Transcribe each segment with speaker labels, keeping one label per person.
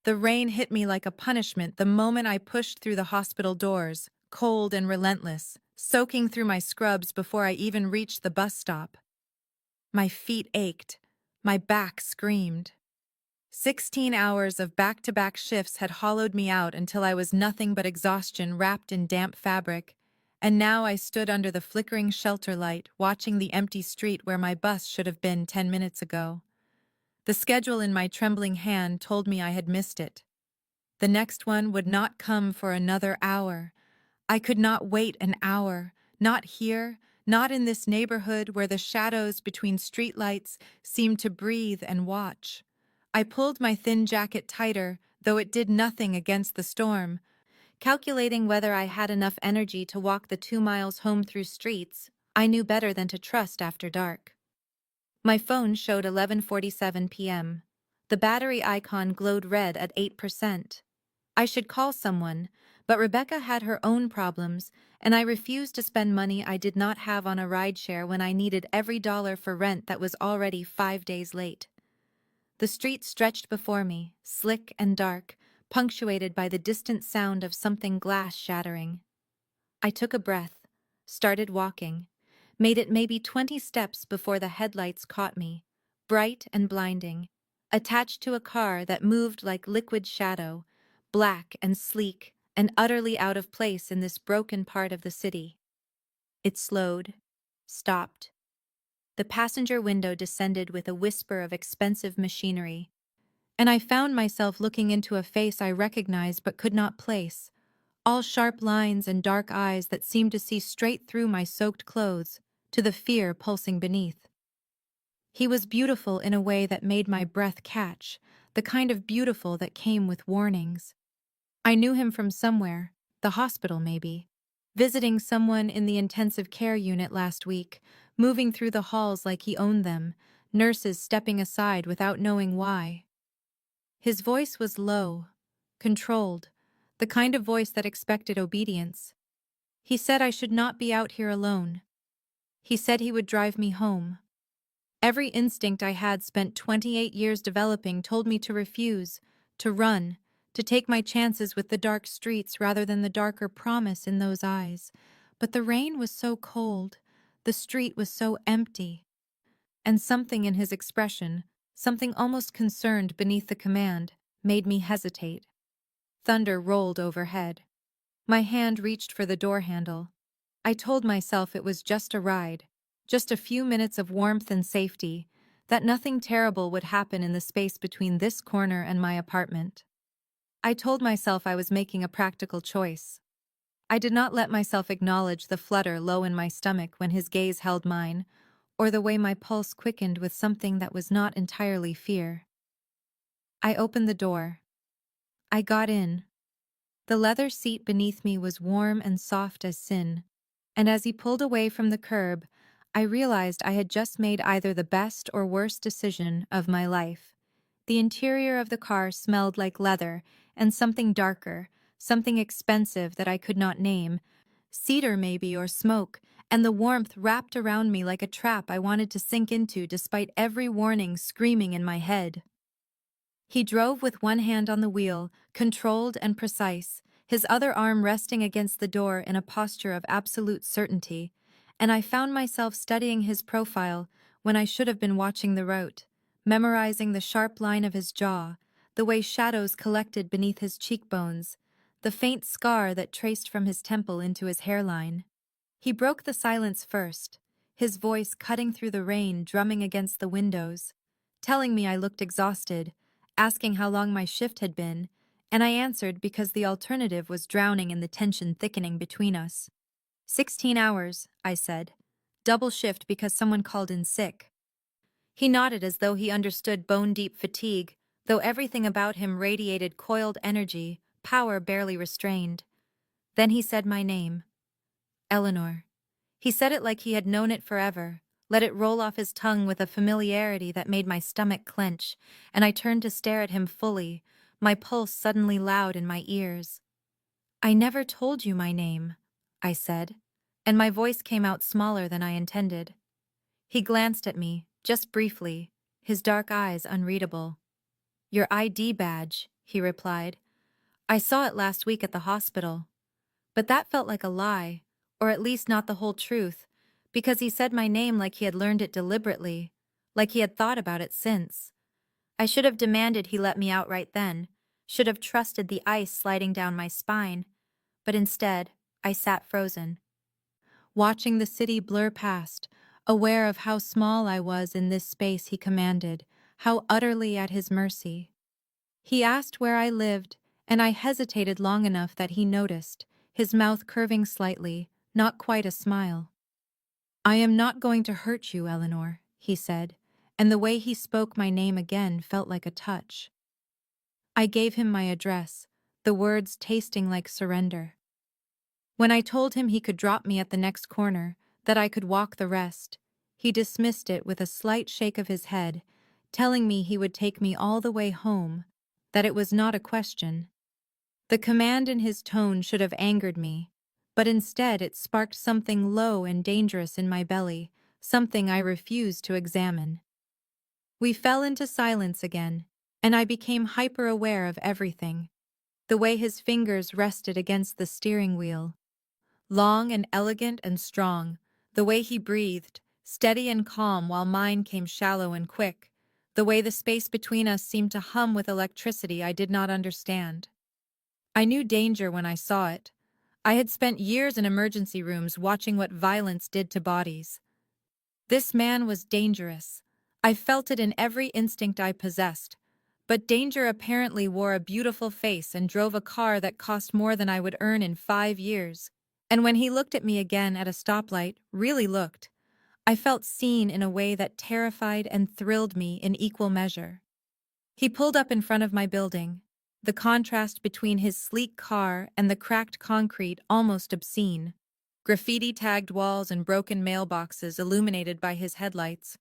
Speaker 1: The rain hit me like a punishment the moment I pushed through the hospital doors, cold and relentless, soaking through my scrubs before I even reached the bus stop. My feet ached. My back screamed. 16 hours of back-to-back shifts had hollowed me out until I was nothing but exhaustion wrapped in damp fabric, and now I stood under the flickering shelter light, watching the empty street where my bus should have been 10 minutes ago. The schedule in my trembling hand told me I had missed it. The next one would not come for another hour. I could not wait an hour, not here, not in this neighborhood where the shadows between streetlights seemed to breathe and watch. I pulled my thin jacket tighter, though it did nothing against the storm. Calculating whether I had enough energy to walk the 2 miles home through streets, I knew better than to trust after dark. My phone showed 11:47 p.m. The battery icon glowed red at 8%. I should call someone, but Rebecca had her own problems, and I refused to spend money I did not have on a rideshare when I needed every dollar for rent that was already 5 days late. The street stretched before me, slick and dark, punctuated by the distant sound of something glass shattering. I took a breath, started walking, made it maybe 20 steps before the headlights caught me, bright and blinding, attached to a car that moved like liquid shadow, black and sleek and utterly out of place in this broken part of the city. It slowed, stopped. The passenger window descended with a whisper of expensive machinery, and I found myself looking into a face I recognized but could not place, all sharp lines and dark eyes that seemed to see straight through my soaked clothes to the fear pulsing beneath. He was beautiful in a way that made my breath catch, the kind of beautiful that came with warnings. I knew him from somewhere, the hospital maybe, visiting someone in the intensive care unit last week, moving through the halls like he owned them, nurses stepping aside without knowing why. His voice was low, controlled, the kind of voice that expected obedience. He said I should not be out here alone. He said he would drive me home. Every instinct I had spent 28 years developing told me to refuse, to run, to take my chances with the dark streets rather than the darker promise in those eyes. But the rain was so cold, the street was so empty, and something in his expression, something almost concerned beneath the command, made me hesitate. Thunder rolled overhead. My hand reached for the door handle. I told myself it was just a ride, just a few minutes of warmth and safety, that nothing terrible would happen in the space between this corner and my apartment. I told myself I was making a practical choice. I did not let myself acknowledge the flutter low in my stomach when his gaze held mine, or the way my pulse quickened with something that was not entirely fear. I opened the door. I got in. The leather seat beneath me was warm and soft as sin, and as he pulled away from the curb, I realized I had just made either the best or worst decision of my life. The interior of the car smelled like leather and something darker, something expensive that I could not name, cedar maybe or smoke, and the warmth wrapped around me like a trap I wanted to sink into despite every warning screaming in my head. He drove with one hand on the wheel, controlled and precise, his other arm resting against the door in a posture of absolute certainty, and I found myself studying his profile when I should have been watching the road, memorizing the sharp line of his jaw, the way shadows collected beneath his cheekbones, the faint scar that traced from his temple into his hairline. He broke the silence first, his voice cutting through the rain drumming against the windows, telling me I looked exhausted, asking how long my shift had been, and I answered because the alternative was drowning in the tension thickening between us. 16 hours, I said. Double shift because someone called in sick. He nodded as though he understood bone-deep fatigue, though everything about him radiated coiled energy, power barely restrained. Then he said my name. Eleanor. He said it like he had known it forever, let it roll off his tongue with a familiarity that made my stomach clench, and I turned to stare at him fully, my pulse suddenly loud in my ears. I never told you my name, I said, and my voice came out smaller than I intended. He glanced at me, just briefly, his dark eyes unreadable. Your ID badge, he replied. "I saw it last week at the hospital." But that felt like a lie, or at least not the whole truth, because he said my name like he had learned it deliberately, like he had thought about it since. I should have demanded he let me out right then, should have trusted the ice sliding down my spine, but instead, I sat frozen, watching the city blur past, aware of how small I was in this space he commanded, how utterly at his mercy. He asked where I lived, and I hesitated long enough that he noticed, his mouth curving slightly, not quite a smile. "I am not going to hurt you, Eleanor," he said, and the way he spoke my name again felt like a touch. I gave him my address, the words tasting like surrender. When I told him he could drop me at the next corner, that I could walk the rest, he dismissed it with a slight shake of his head, telling me he would take me all the way home, that it was not a question. The command in his tone should have angered me, but instead it sparked something low and dangerous in my belly, something I refused to examine. We fell into silence again, and I became hyper-aware of everything. The way his fingers rested against the steering wheel, long and elegant and strong, the way he breathed, steady and calm while mine came shallow and quick, the way the space between us seemed to hum with electricity I did not understand. I knew danger when I saw it. I had spent years in emergency rooms watching what violence did to bodies. This man was dangerous. I felt it in every instinct I possessed. But danger apparently wore a beautiful face and drove a car that cost more than I would earn in 5 years. And when he looked at me again at a stoplight, really looked, I felt seen in a way that terrified and thrilled me in equal measure. He pulled up in front of my building, the contrast between his sleek car and the cracked concrete almost obscene, graffiti-tagged walls and broken mailboxes illuminated by his headlights.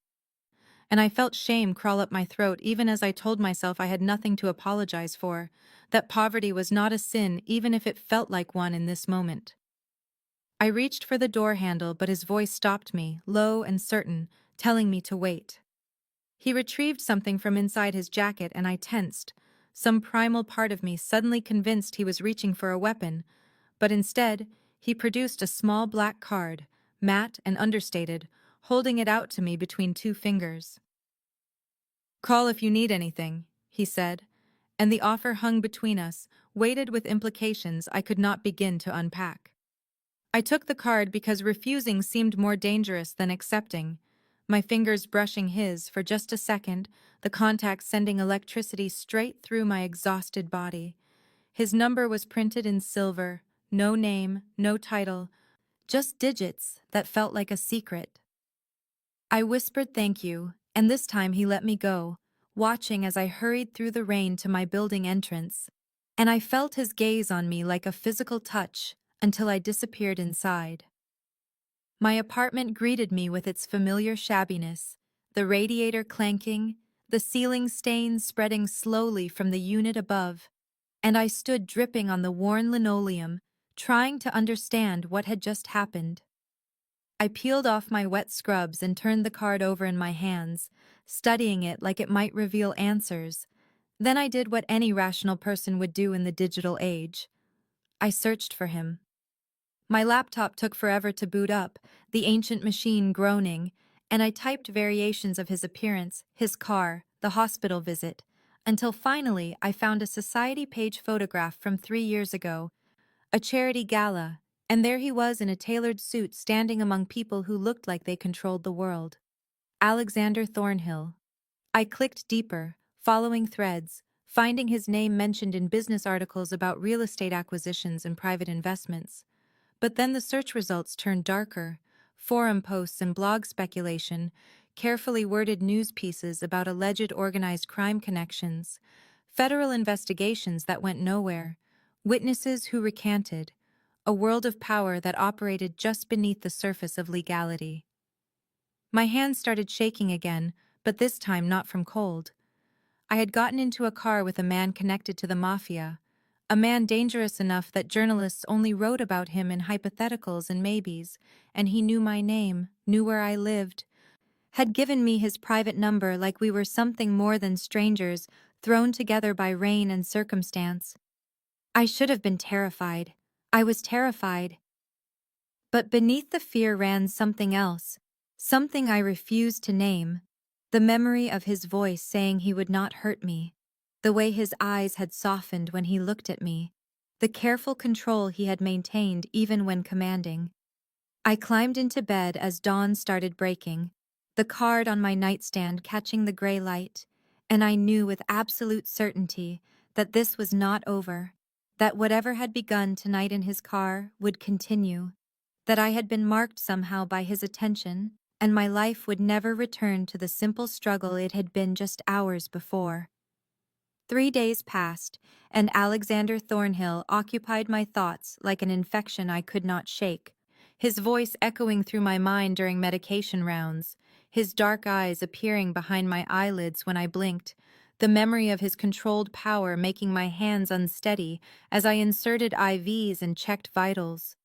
Speaker 1: And I felt shame crawl up my throat even as I told myself I had nothing to apologize for, that poverty was not a sin even if it felt like one in this moment. I reached for the door handle, but his voice stopped me, low and certain, telling me to wait. He retrieved something from inside his jacket and I tensed, some primal part of me suddenly convinced he was reaching for a weapon, but instead, he produced a small black card, matte and understated, holding it out to me between two fingers. "Call if you need anything," he said, and the offer hung between us, weighted with implications I could not begin to unpack. I took the card because refusing seemed more dangerous than accepting, my fingers brushing his for just a second, the contact sending electricity straight through my exhausted body. His number was printed in silver, no name, no title, just digits that felt like a secret. I whispered thank you, and this time he let me go, watching as I hurried through the rain to my building entrance. And I felt his gaze on me like a physical touch until I disappeared inside. My apartment greeted me with its familiar shabbiness, the radiator clanking, the ceiling stains spreading slowly from the unit above, and I stood dripping on the worn linoleum, trying to understand what had just happened. I peeled off my wet scrubs and turned the card over in my hands, studying it like it might reveal answers. Then I did what any rational person would do in the digital age. I searched for him. My laptop took forever to boot up, the ancient machine groaning, and I typed variations of his appearance, his car, the hospital visit, until finally I found a society page photograph from 3 years ago, a charity gala, and there he was in a tailored suit standing among people who looked like they controlled the world. Alexander Thornhill. I clicked deeper, following threads, finding his name mentioned in business articles about real estate acquisitions and private investments. But then the search results turned darker, forum posts and blog speculation, carefully worded news pieces about alleged organized crime connections, federal investigations that went nowhere, witnesses who recanted, a world of power that operated just beneath the surface of legality. My hands started shaking again, but this time not from cold. I had gotten into a car with a man connected to the Mafia, a man dangerous enough that journalists only wrote about him in hypotheticals and maybes, and he knew my name, knew where I lived, had given me his private number like we were something more than strangers, thrown together by rain and circumstance. I should have been terrified. I was terrified. But beneath the fear ran something else, something I refused to name. The memory of his voice saying he would not hurt me, the way his eyes had softened when he looked at me, the careful control he had maintained even when commanding. I climbed into bed as dawn started breaking, the card on my nightstand catching the gray light, and I knew with absolute certainty that this was not over, that whatever had begun tonight in his car would continue, that I had been marked somehow by his attention, and my life would never return to the simple struggle it had been just hours before. 3 days passed, and Alexander Thornhill occupied my thoughts like an infection I could not shake, his voice echoing through my mind during medication rounds, his dark eyes appearing behind my eyelids when I blinked, the memory of his controlled power making my hands unsteady as I inserted IVs and checked vitals.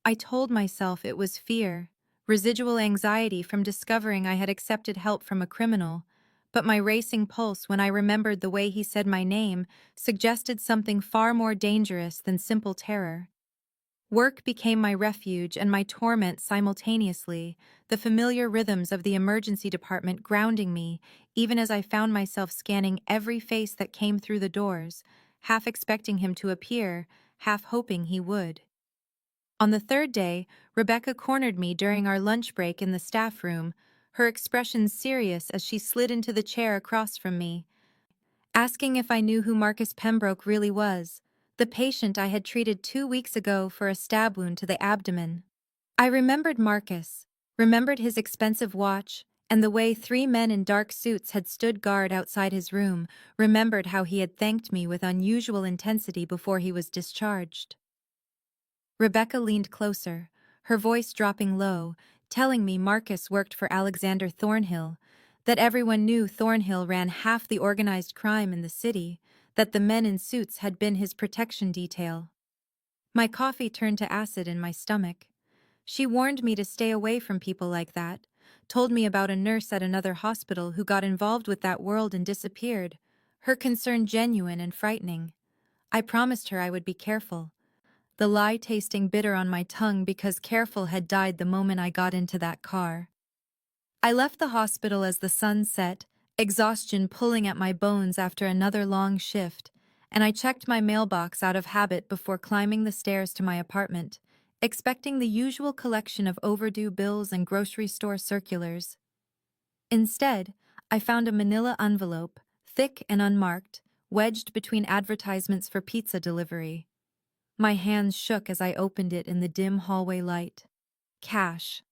Speaker 1: I told myself it was fear, residual anxiety from discovering I had accepted help from a criminal, but my racing pulse when I remembered the way he said my name suggested something far more dangerous than simple terror. Work became my refuge and my torment simultaneously, the familiar rhythms of the emergency department grounding me, even as I found myself scanning every face that came through the doors, half expecting him to appear, half hoping he would. On the third day, Rebecca cornered me during our lunch break in the staff room, her expression serious as she slid into the chair across from me, asking if I knew who Marcus Pembroke really was, the patient I had treated 2 weeks ago for a stab wound to the abdomen. I remembered Marcus, remembered his expensive watch, and the way 3 men in dark suits had stood guard outside his room, remembered how he had thanked me with unusual intensity before he was discharged. Rebecca leaned closer, her voice dropping low, telling me Marcus worked for Alexander Thornhill, that everyone knew Thornhill ran half the organized crime in the city, that the men in suits had been his protection detail. My coffee turned to acid in my stomach. She warned me to stay away from people like that, told me about a nurse at another hospital who got involved with that world and disappeared, her concern genuine and frightening. I promised her I would be careful, the lie tasting bitter on my tongue because careful had died the moment I got into that car. I left the hospital as the sun set, exhaustion pulling at my bones after another long shift, and I checked my mailbox out of habit before climbing the stairs to my apartment, expecting the usual collection of overdue bills and grocery store circulars. Instead, I found a manila envelope, thick and unmarked, wedged between advertisements for pizza delivery. My hands shook as I opened it in the dim hallway light. Cash.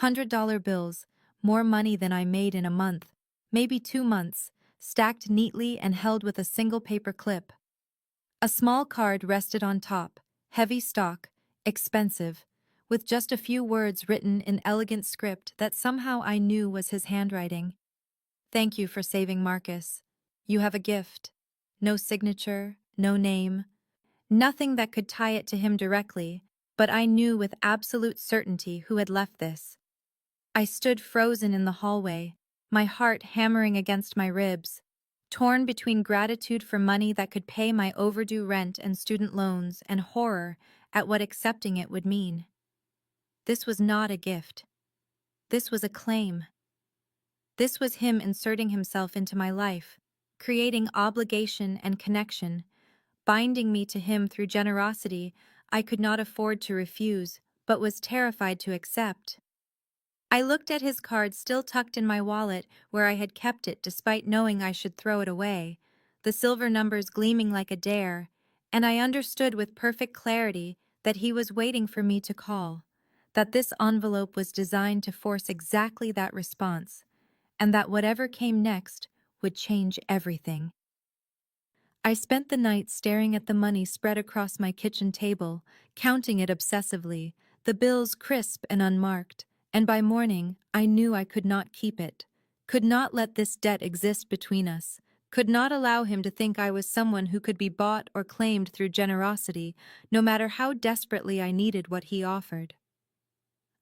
Speaker 1: $100 bills, more money than I made in a month, maybe 2 months, stacked neatly and held with a single paper clip. A small card rested on top, heavy stock, expensive, with just a few words written in elegant script that somehow I knew was his handwriting. Thank you for saving Marcus. You have a gift. No signature, no name. Nothing that could tie it to him directly, but I knew with absolute certainty who had left this. I stood frozen in the hallway, my heart hammering against my ribs, torn between gratitude for money that could pay my overdue rent and student loans and horror at what accepting it would mean. This was not a gift. This was a claim. This was him inserting himself into my life, creating obligation and connection, binding me to him through generosity I could not afford to refuse, but was terrified to accept. I looked at his card still tucked in my wallet where I had kept it despite knowing I should throw it away, the silver numbers gleaming like a dare, and I understood with perfect clarity that he was waiting for me to call, that this envelope was designed to force exactly that response, and that whatever came next would change everything. I spent the night staring at the money spread across my kitchen table, counting it obsessively, the bills crisp and unmarked, and by morning I knew I could not keep it, could not let this debt exist between us, could not allow him to think I was someone who could be bought or claimed through generosity, no matter how desperately I needed what he offered.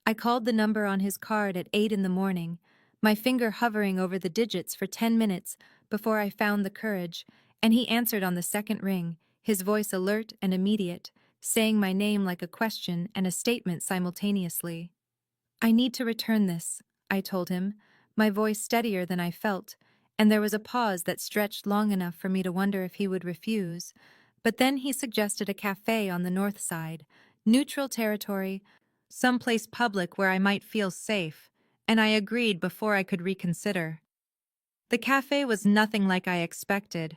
Speaker 1: I called the number on his card at 8 in the morning, my finger hovering over the digits for 10 minutes before I found the courage, and he answered on the second ring, his voice alert and immediate, saying my name like a question and a statement simultaneously. "I need to return this," I told him, my voice steadier than I felt, and there was a pause that stretched long enough for me to wonder if he would refuse. But then he suggested a cafe on the north side, neutral territory, someplace public where I might feel safe, and I agreed before I could reconsider. The cafe was nothing like I expected.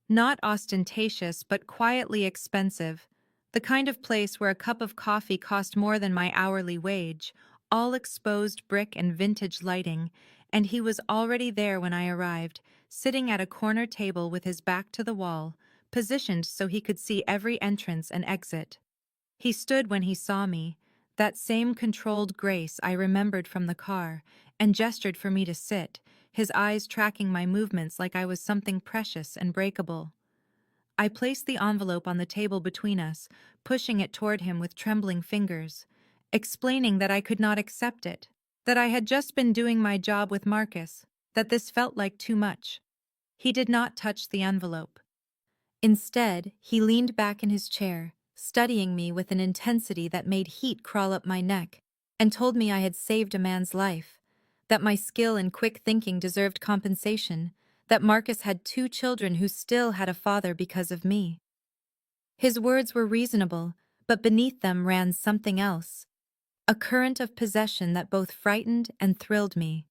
Speaker 1: Not ostentatious, but quietly expensive. The kind of place where a cup of coffee cost more than my hourly wage, all exposed brick and vintage lighting, and he was already there when I arrived, sitting at a corner table with his back to the wall, positioned so he could see every entrance and exit. He stood when he saw me, that same controlled grace I remembered from the car, and gestured for me to sit, his eyes tracking my movements like I was something precious and breakable. I placed the envelope on the table between us, pushing it toward him with trembling fingers, explaining that I could not accept it, that I had just been doing my job with Marcus, that this felt like too much. He did not touch the envelope. Instead, he leaned back in his chair, studying me with an intensity that made heat crawl up my neck, and told me I had saved a man's life, that my skill and quick thinking deserved compensation, that Marcus had 2 children who still had a father because of me. His words were reasonable, but beneath them ran something else, a current of possession that both frightened and thrilled me.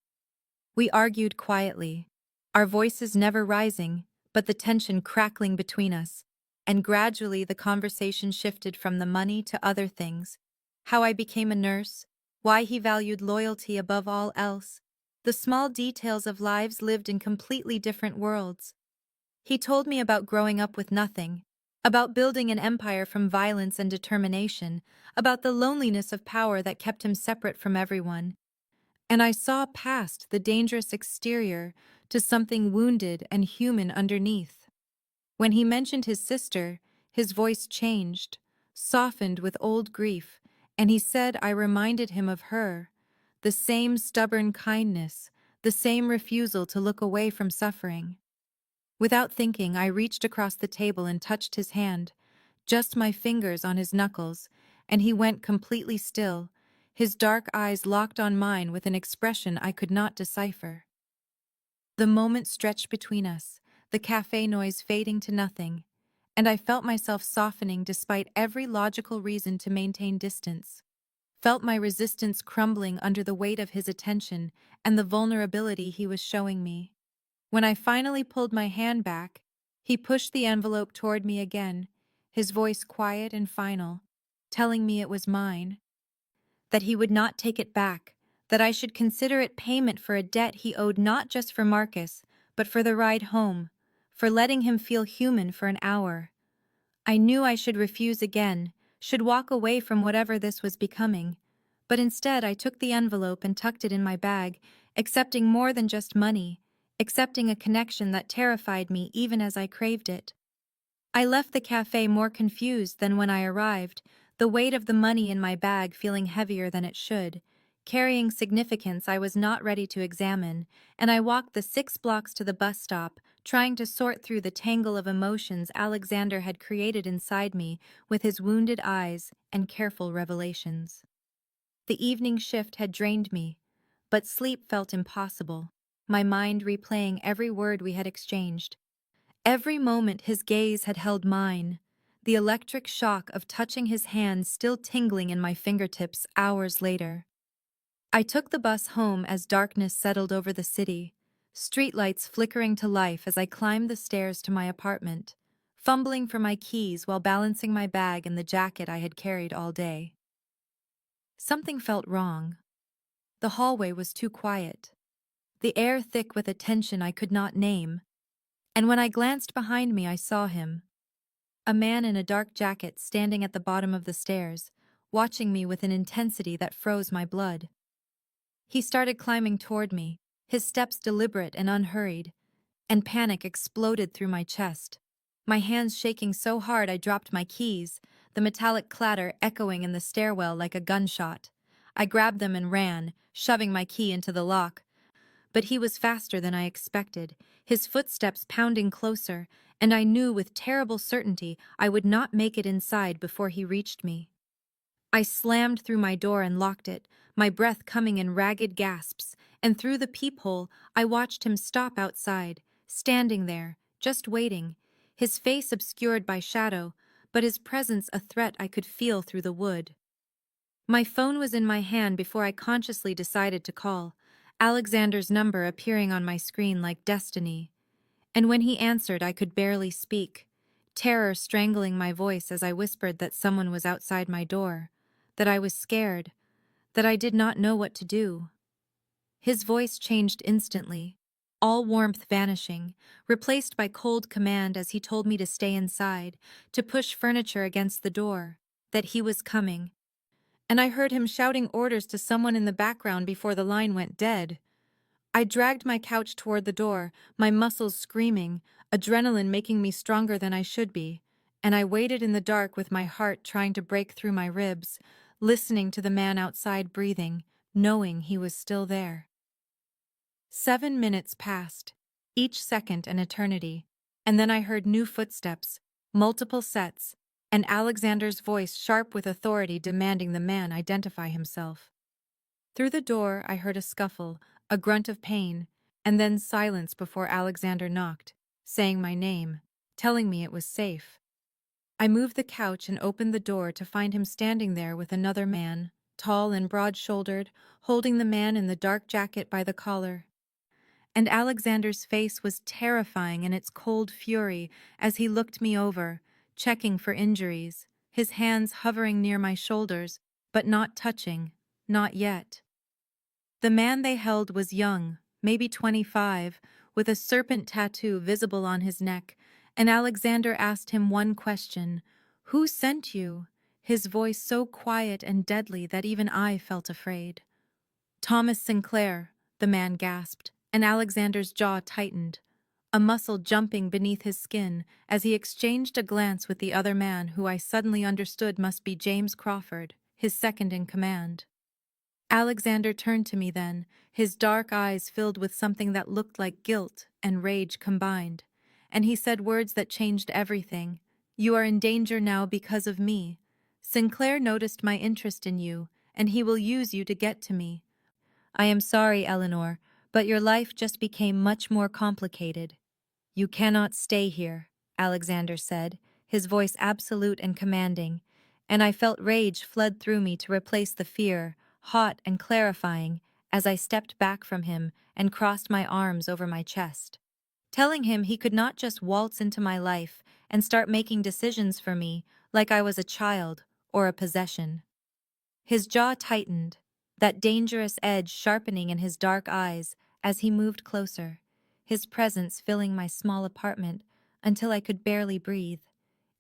Speaker 1: We argued quietly, our voices never rising, but the tension crackling between us, and gradually the conversation shifted from the money to other things: how I became a nurse, why he valued loyalty above all else, the small details of lives lived in completely different worlds. He told me about growing up with nothing, about building an empire from violence and determination, about the loneliness of power that kept him separate from everyone. And I saw past the dangerous exterior to something wounded and human underneath. When he mentioned his sister, his voice changed, softened with old grief, and he said I reminded him of her, the same stubborn kindness, the same refusal to look away from suffering. Without thinking, I reached across the table and touched his hand, just my fingers on his knuckles, and he went completely still, his dark eyes locked on mine with an expression I could not decipher. The moment stretched between us, the cafe noise fading to nothing, and I felt myself softening despite every logical reason to maintain distance. Felt my resistance crumbling under the weight of his attention and the vulnerability he was showing me. When I finally pulled my hand back, he pushed the envelope toward me again, his voice quiet and final, telling me it was mine, that he would not take it back, that I should consider it payment for a debt he owed not just for Marcus, but for the ride home, for letting him feel human for an hour. I knew I should refuse again, should walk away from whatever this was becoming, but instead I took the envelope and tucked it in my bag, accepting more than just money, accepting a connection that terrified me even as I craved it. I left the cafe more confused than when I arrived, the weight of the money in my bag feeling heavier than it should, carrying significance I was not ready to examine, and I walked the 6 blocks to the bus stop, trying to sort through the tangle of emotions Alexander had created inside me with his wounded eyes and careful revelations. The evening shift had drained me, but sleep felt impossible, my mind replaying every word we had exchanged. Every moment his gaze had held mine, the electric shock of touching his hand still tingling in my fingertips hours later. I took the bus home as darkness settled over the city, streetlights flickering to life as I climbed the stairs to my apartment, fumbling for my keys while balancing my bag and the jacket I had carried all day. Something felt wrong. The hallway was too quiet, the air thick with a tension I could not name, and when I glanced behind me I saw him, a man in a dark jacket standing at the bottom of the stairs, watching me with an intensity that froze my blood. He started climbing toward me, his steps deliberate and unhurried, and panic exploded through my chest. My hands shaking so hard I dropped my keys, the metallic clatter echoing in the stairwell like a gunshot. I grabbed them and ran, shoving my key into the lock. but he was faster than I expected, his footsteps pounding closer, and I knew with terrible certainty I would not make it inside before he reached me. I slammed through my door and locked it, my breath coming in ragged gasps, and through the peephole I watched him stop outside, standing there, just waiting, his face obscured by shadow, but his presence a threat I could feel through the wood. My phone was in my hand before I consciously decided to call, Alexander's number appearing on my screen like destiny. And when he answered, I could barely speak, terror strangling my voice as I whispered that someone was outside my door, that I was scared, that I did not know what to do. His voice changed instantly, all warmth vanishing, replaced by cold command as he told me to stay inside, to push furniture against the door, that he was coming. And I heard him shouting orders to someone in the background before the line went dead. I dragged my couch toward the door, my muscles screaming, adrenaline making me stronger than I should be, and I waited in the dark with my heart trying to break through my ribs, listening to the man outside breathing, knowing he was still there. 7 minutes passed, each second an eternity, and then I heard new footsteps, multiple sets, and Alexander's voice sharp with authority demanding the man identify himself. Through the door I heard a scuffle, a grunt of pain, and then silence before Alexander knocked, saying my name, telling me it was safe. I moved the couch and opened the door to find him standing there with another man, tall and broad-shouldered, holding the man in the dark jacket by the collar. And Alexander's face was terrifying in its cold fury as he looked me over, checking for injuries, his hands hovering near my shoulders, but not touching, not yet. The man they held was young, maybe 25, with a serpent tattoo visible on his neck, and Alexander asked him one question, "Who sent you?" His voice so quiet and deadly that even I felt afraid. "Thomas Sinclair," the man gasped, and Alexander's jaw tightened, a muscle jumping beneath his skin as he exchanged a glance with the other man who I suddenly understood must be James Crawford, his second in command. Alexander turned to me then, his dark eyes filled with something that looked like guilt and rage combined, and he said words that changed everything. "You are in danger now because of me. Sinclair noticed my interest in you, and he will use you to get to me. I am sorry, Eleanor, but your life just became much more complicated. You cannot stay here," Alexander said, his voice absolute and commanding, and I felt rage flood through me to replace the fear, hot and clarifying, as I stepped back from him and crossed my arms over my chest. Telling him he could not just waltz into my life and start making decisions for me like I was a child or a possession. His jaw tightened, that dangerous edge sharpening in his dark eyes as he moved closer, his presence filling my small apartment until I could barely breathe,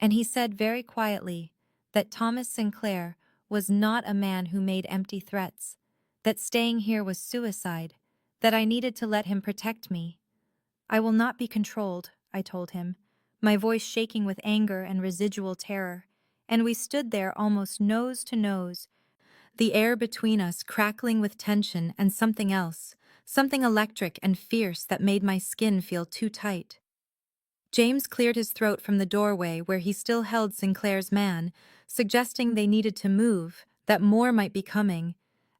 Speaker 1: and he said very quietly that Thomas Sinclair was not a man who made empty threats, that staying here was suicide, that I needed to let him protect me. "I will not be controlled," I told him, my voice shaking with anger and residual terror, and we stood there almost nose to nose, the air between us crackling with tension and something else, something electric and fierce that made my skin feel too tight. James cleared his throat from the doorway where he still held Sinclair's man, suggesting they needed to move, that more might be coming,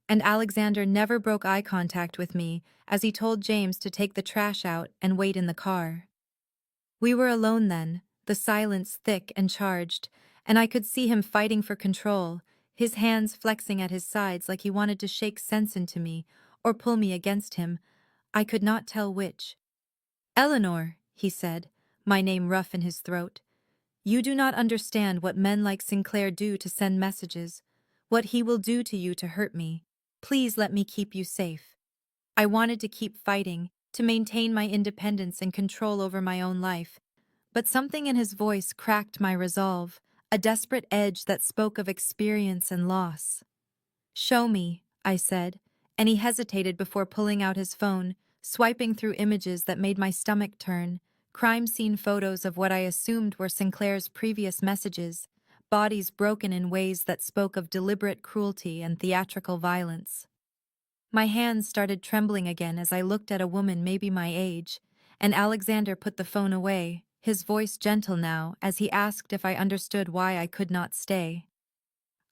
Speaker 1: and Alexander never broke eye contact with me as he told James to take the trash out and wait in the car. We were alone then, the silence thick and charged, and I could see him fighting for control, his hands flexing at his sides like he wanted to shake sense into me or pull me against him. I could not tell which. "Eleanor," he said, my name rough in his throat, "you do not understand what men like Sinclair do to send messages, what he will do to you to hurt me. Please let me keep you safe." I wanted to keep fighting, to maintain my independence and control over my own life, but something in his voice cracked my resolve, a desperate edge that spoke of experience and loss. "Show me," I said, and he hesitated before pulling out his phone, swiping through images that made my stomach turn, crime scene photos of what I assumed were Sinclair's previous messages, bodies broken in ways that spoke of deliberate cruelty and theatrical violence. My hands started trembling again as I looked at a woman maybe my age, and Alexander put the phone away, his voice gentle now, as he asked if I understood why I could not stay.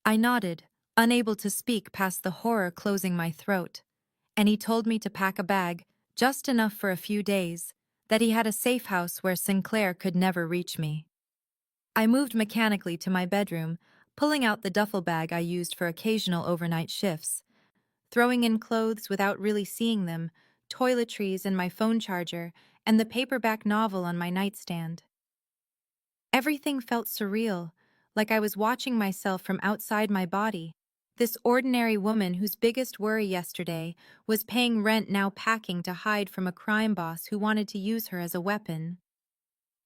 Speaker 1: I nodded, unable to speak past the horror closing my throat, and he told me to pack a bag, just enough for a few days, that he had a safe house where Sinclair could never reach me. I moved mechanically to my bedroom, pulling out the duffel bag I used for occasional overnight shifts, throwing in clothes without really seeing them, toiletries and my phone charger, and the paperback novel on my nightstand. Everything felt surreal, like I was watching myself from outside my body. This ordinary woman whose biggest worry yesterday was paying rent now packing to hide from a crime boss who wanted to use her as a weapon.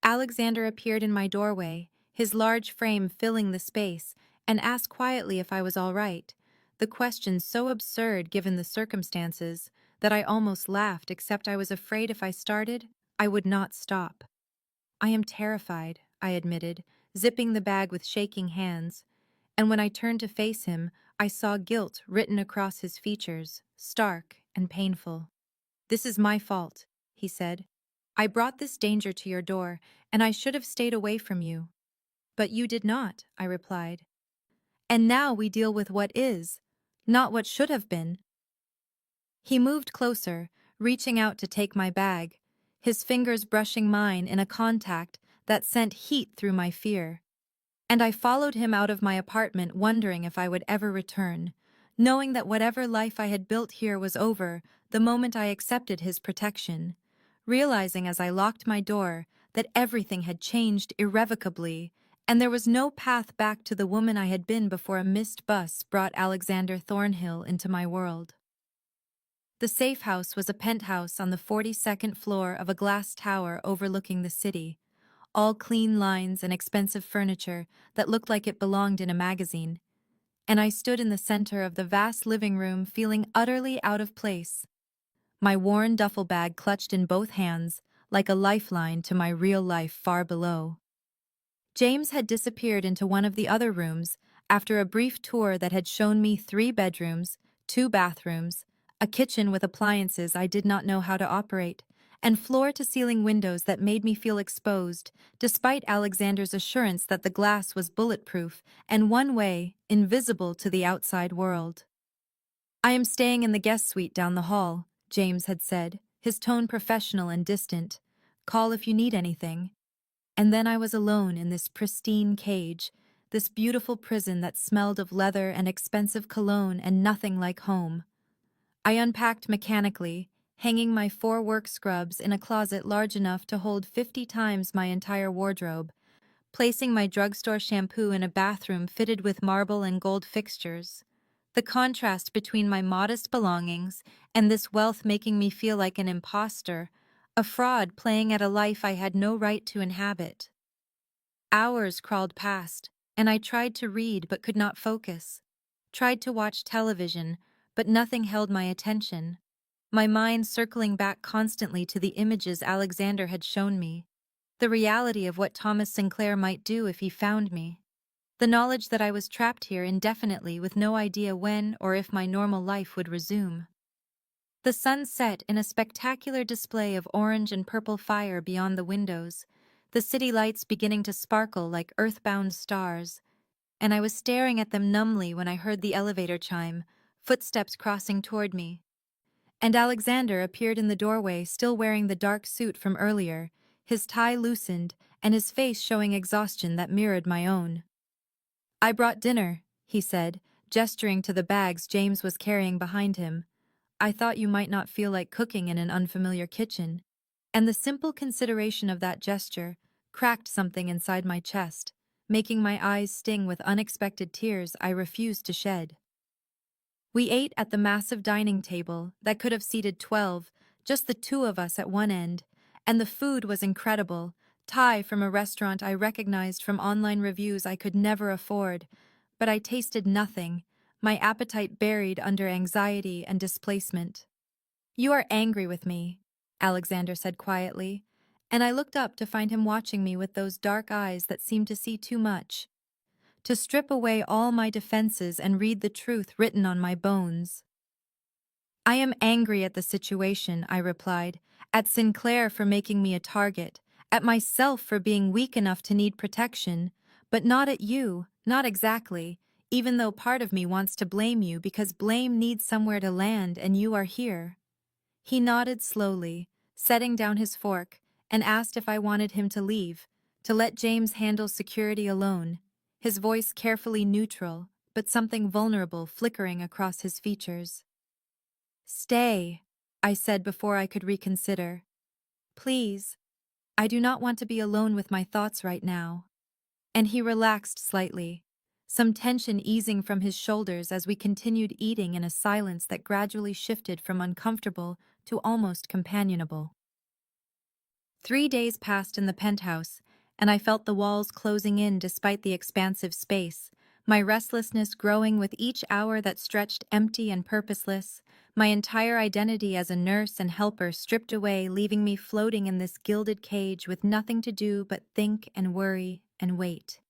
Speaker 1: Alexander appeared in my doorway, his large frame filling the space, and asked quietly if I was all right, the question so absurd given the circumstances that I almost laughed, except I was afraid if I started, I would not stop. I am terrified, I admitted, zipping the bag with shaking hands, and when I turned to face him, I saw guilt written across his features, stark and painful. "This is my fault," he said. "I brought this danger to your door, and I should have stayed away from you." "But you did not," I replied. "And now we deal with what is, not what should have been." He moved closer, reaching out to take my bag, his fingers brushing mine in a contact that sent heat through my fear. And I followed him out of my apartment, wondering if I would ever return, knowing that whatever life I had built here was over the moment I accepted his protection, realizing as I locked my door that everything had changed irrevocably, and there was no path back to the woman I had been before a missed bus brought Alexander Thornhill into my world. The safe house was a penthouse on the 42nd floor of a glass tower overlooking the city, all clean lines and expensive furniture that looked like it belonged in a magazine, and I stood in the center of the vast living room feeling utterly out of place, my worn duffel bag clutched in both hands like a lifeline to my real life far below. James had disappeared into one of the other rooms after a brief tour that had shown me 3 bedrooms, 2 bathrooms, a kitchen with appliances I did not know how to operate, and floor-to-ceiling windows that made me feel exposed, despite Alexander's assurance that the glass was bulletproof and one-way, invisible to the outside world. "I am staying in the guest suite down the hall," James had said, his tone professional and distant. "Call if you need anything." And then I was alone in this pristine cage, this beautiful prison that smelled of leather and expensive cologne and nothing like home. I unpacked mechanically, hanging my 4 work scrubs in a closet large enough to hold 50 times my entire wardrobe, placing my drugstore shampoo in a bathroom fitted with marble and gold fixtures. The contrast between my modest belongings and this wealth making me feel like an imposter, a fraud playing at a life I had no right to inhabit. Hours crawled past, and I tried to read but could not focus. Tried to watch television, but nothing held my attention. My mind circling back constantly to the images Alexander had shown me. The reality of what Thomas Sinclair might do if he found me. The knowledge that I was trapped here indefinitely with no idea when or if my normal life would resume. The sun set in a spectacular display of orange and purple fire beyond the windows, the city lights beginning to sparkle like earthbound stars, and I was staring at them numbly when I heard the elevator chime, footsteps crossing toward me. And Alexander appeared in the doorway, still wearing the dark suit from earlier, his tie loosened and his face showing exhaustion that mirrored my own. "I brought dinner," he said, gesturing to the bags James was carrying behind him. "I thought you might not feel like cooking in an unfamiliar kitchen." And the simple consideration of that gesture cracked something inside my chest, making my eyes sting with unexpected tears I refused to shed. We ate at the massive dining table that could have seated 12, just the 2 of us at one end, and the food was incredible, Thai from a restaurant I recognized from online reviews I could never afford, but I tasted nothing, my appetite buried under anxiety and displacement. "You are angry with me," Alexander said quietly, and I looked up to find him watching me with those dark eyes that seemed to see too much, to strip away all my defenses and read the truth written on my bones. I am angry at the situation, I replied, at Sinclair for making me a target, at myself for being weak enough to need protection, but not at you, not exactly, even though part of me wants to blame you because blame needs somewhere to land and you are here. He nodded slowly, setting down his fork, and asked if I wanted him to leave, to let James handle security alone, his voice carefully neutral, but something vulnerable flickering across his features. Stay, I said before I could reconsider. Please, I do not want to be alone with my thoughts right now. And he relaxed slightly, some tension easing from his shoulders as we continued eating in a silence that gradually shifted from uncomfortable to almost companionable. 3 days passed in the penthouse, and I felt the walls closing in despite the expansive space, my restlessness growing with each hour that stretched empty and purposeless, my entire identity as a nurse and helper stripped away, leaving me floating in this gilded cage with nothing to do but think and worry and wait.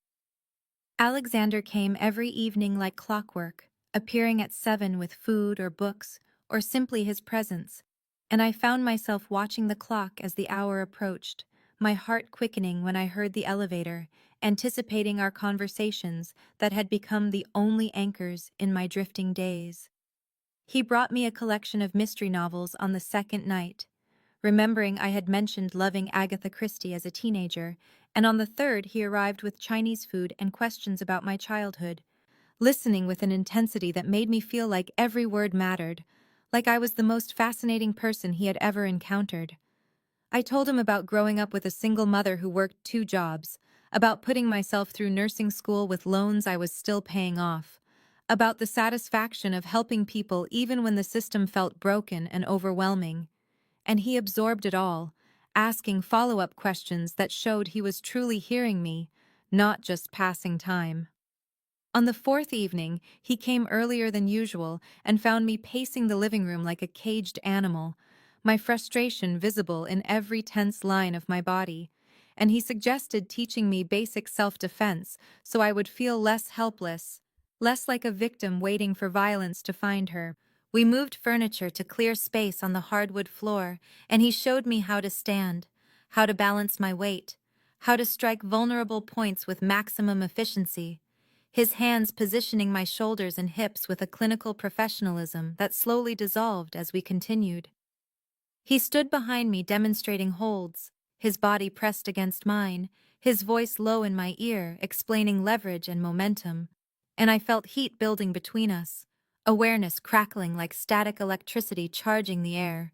Speaker 1: Alexander came every evening like clockwork, appearing at 7 with food or books, or simply his presence, and I found myself watching the clock as the hour approached, my heart quickening when I heard the elevator, anticipating our conversations that had become the only anchors in my drifting days. He brought me a collection of mystery novels on the second night, remembering I had mentioned loving Agatha Christie as a teenager, and on the third he arrived with Chinese food and questions about my childhood, listening with an intensity that made me feel like every word mattered, like I was the most fascinating person he had ever encountered. I told him about growing up with a single mother who worked 2 jobs, about putting myself through nursing school with loans I was still paying off, about the satisfaction of helping people even when the system felt broken and overwhelming. And he absorbed it all, asking follow-up questions that showed he was truly hearing me, not just passing time. On the fourth evening, he came earlier than usual and found me pacing the living room like a caged animal, my frustration visible in every tense line of my body, and he suggested teaching me basic self-defense so I would feel less helpless, less like a victim waiting for violence to find her. We moved furniture to clear space on the hardwood floor, and he showed me how to stand, how to balance my weight, how to strike vulnerable points with maximum efficiency, his hands positioning my shoulders and hips with a clinical professionalism that slowly dissolved as we continued. He stood behind me demonstrating holds, his body pressed against mine, his voice low in my ear, explaining leverage and momentum, and I felt heat building between us, awareness crackling like static electricity charging the air.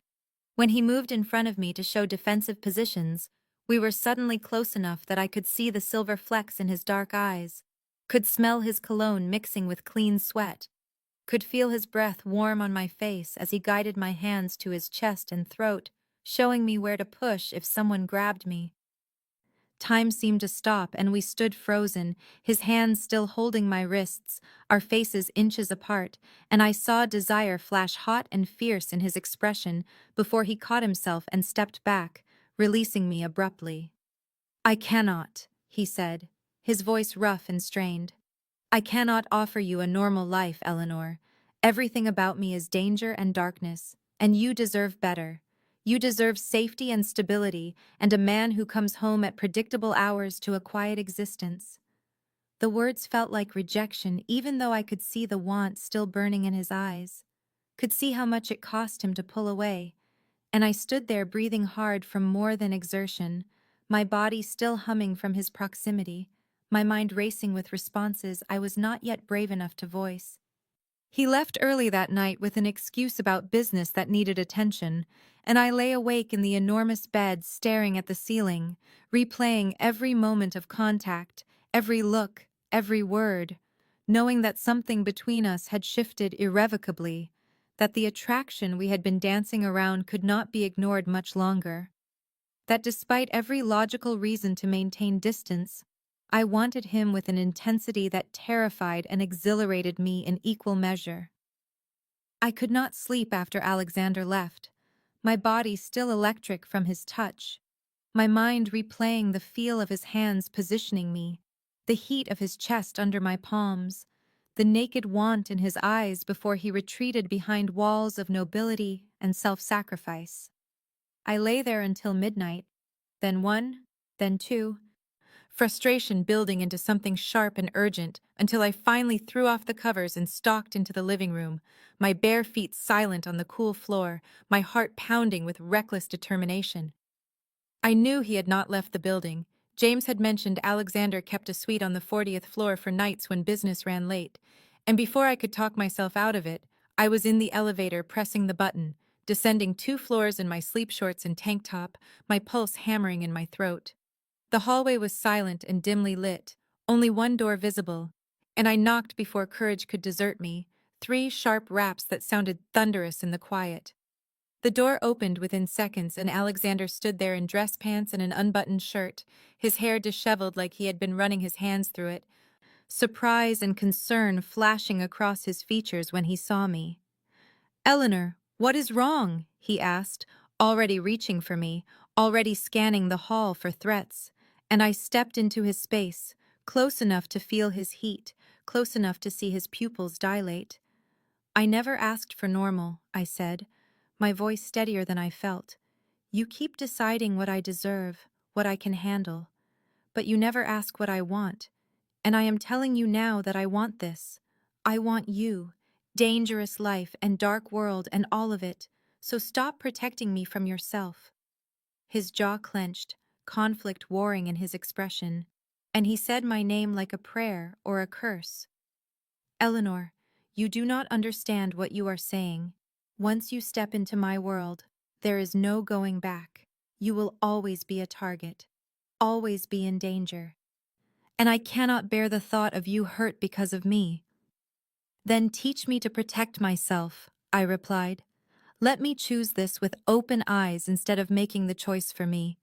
Speaker 1: When he moved in front of me to show defensive positions, we were suddenly close enough that I could see the silver flecks in his dark eyes, could smell his cologne mixing with clean sweat, could feel his breath warm on my face as he guided my hands to his chest and throat, showing me where to push if someone grabbed me. Time seemed to stop and we stood frozen, his hands still holding my wrists, our faces inches apart, and I saw desire flash hot and fierce in his expression before he caught himself and stepped back, releasing me abruptly. "I cannot," he said, his voice rough and strained. "I cannot offer you a normal life, Eleanor. Everything about me is danger and darkness, and you deserve better. You deserve safety and stability, and a man who comes home at predictable hours to a quiet existence." The words felt like rejection, even though I could see the want still burning in his eyes, could see how much it cost him to pull away, and I stood there breathing hard from more than exertion, my body still humming from his proximity, my mind racing with responses I was not yet brave enough to voice. He left early that night with an excuse about business that needed attention, and I lay awake in the enormous bed staring at the ceiling, replaying every moment of contact, every look, every word, knowing that something between us had shifted irrevocably, that the attraction we had been dancing around could not be ignored much longer, that despite every logical reason to maintain distance, I wanted him with an intensity that terrified and exhilarated me in equal measure. I could not sleep after Alexander left, my body still electric from his touch, my mind replaying the feel of his hands positioning me, the heat of his chest under my palms, the naked want in his eyes before he retreated behind walls of nobility and self-sacrifice. I lay there until midnight, then 1, then 2, frustration building into something sharp and urgent until I finally threw off the covers and stalked into the living room, my bare feet silent on the cool floor, my heart pounding with reckless determination. I knew he had not left the building. James had mentioned Alexander kept a suite on the 40th floor for nights when business ran late, and before I could talk myself out of it, I was in the elevator pressing the button, descending 2 floors in my sleep shorts and tank top, my pulse hammering in my throat. The hallway was silent and dimly lit, only one door visible, and I knocked before courage could desert me, 3 sharp raps that sounded thunderous in the quiet. The door opened within seconds and Alexander stood there in dress pants and an unbuttoned shirt, his hair disheveled like he had been running his hands through it, surprise and concern flashing across his features when he saw me. "Eleanor, what is wrong?" he asked, already reaching for me, already scanning the hall for threats, and I stepped into his space, close enough to feel his heat, close enough to see his pupils dilate. "I never asked for normal," I said, my voice steadier than I felt. "You keep deciding what I deserve, what I can handle, but you never ask what I want, and I am telling you now that I want this. I want you, dangerous life and dark world and all of it, so stop protecting me from yourself." His jaw clenched, conflict warring in his expression, and he said my name like a prayer or a curse. "Eleanor, you do not understand what you are saying. Once you step into my world, there is no going back. You will always be a target, always be in danger. And I cannot bear the thought of you hurt because of me." "Then teach me to protect myself," I replied. "Let me choose this with open eyes instead of making the choice for me."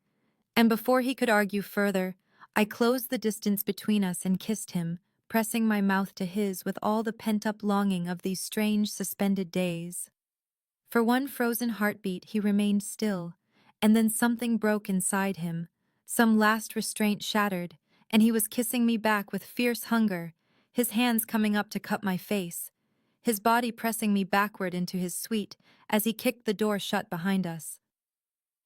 Speaker 1: And before he could argue further, I closed the distance between us and kissed him, pressing my mouth to his with all the pent-up longing of these strange suspended days. For one frozen heartbeat he remained still, and then something broke inside him, some last restraint shattered, and he was kissing me back with fierce hunger, his hands coming up to cup my face, his body pressing me backward into his suite as he kicked the door shut behind us.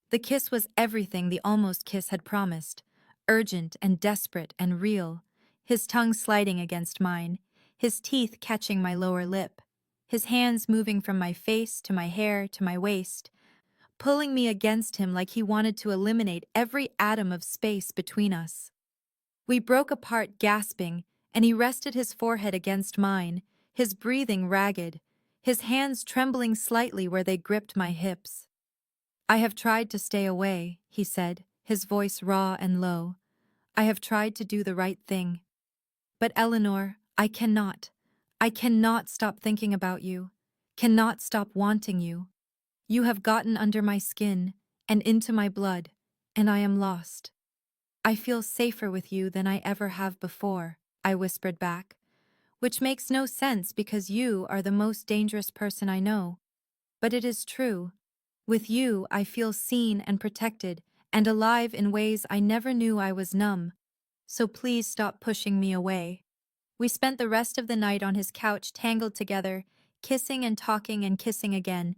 Speaker 1: The kiss was everything the almost kiss had promised, urgent and desperate and real, his tongue sliding against mine, his teeth catching my lower lip, his hands moving from my face to my hair to my waist, pulling me against him like he wanted to eliminate every atom of space between us. We broke apart gasping, and he rested his forehead against mine, his breathing ragged, his hands trembling slightly where they gripped my hips. "I have tried to stay away," he said, his voice raw and low. "I have tried to do the right thing. But Eleanor, I cannot. I cannot stop thinking about you, cannot stop wanting you. You have gotten under my skin and into my blood, and I am lost." "I feel safer with you than I ever have before," I whispered back, "which makes no sense because you are the most dangerous person I know. But it is true. With you, I feel seen and protected and alive in ways I never knew I was numb. So please stop pushing me away." We spent the rest of the night on his couch tangled together, kissing and talking and kissing again.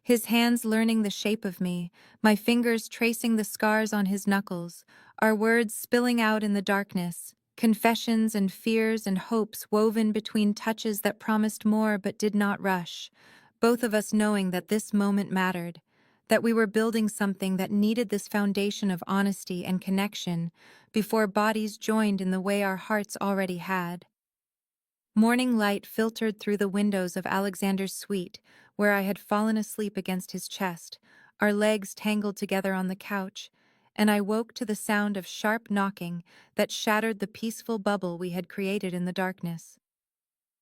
Speaker 1: His hands learning the shape of me, my fingers tracing the scars on his knuckles, our words spilling out in the darkness, confessions and fears and hopes woven between touches that promised more but did not rush, both of us knowing that this moment mattered, that we were building something that needed this foundation of honesty and connection before bodies joined in the way our hearts already had. Morning light filtered through the windows of Alexander's suite, where I had fallen asleep against his chest, our legs tangled together on the couch, and I woke to the sound of sharp knocking that shattered the peaceful bubble we had created in the darkness.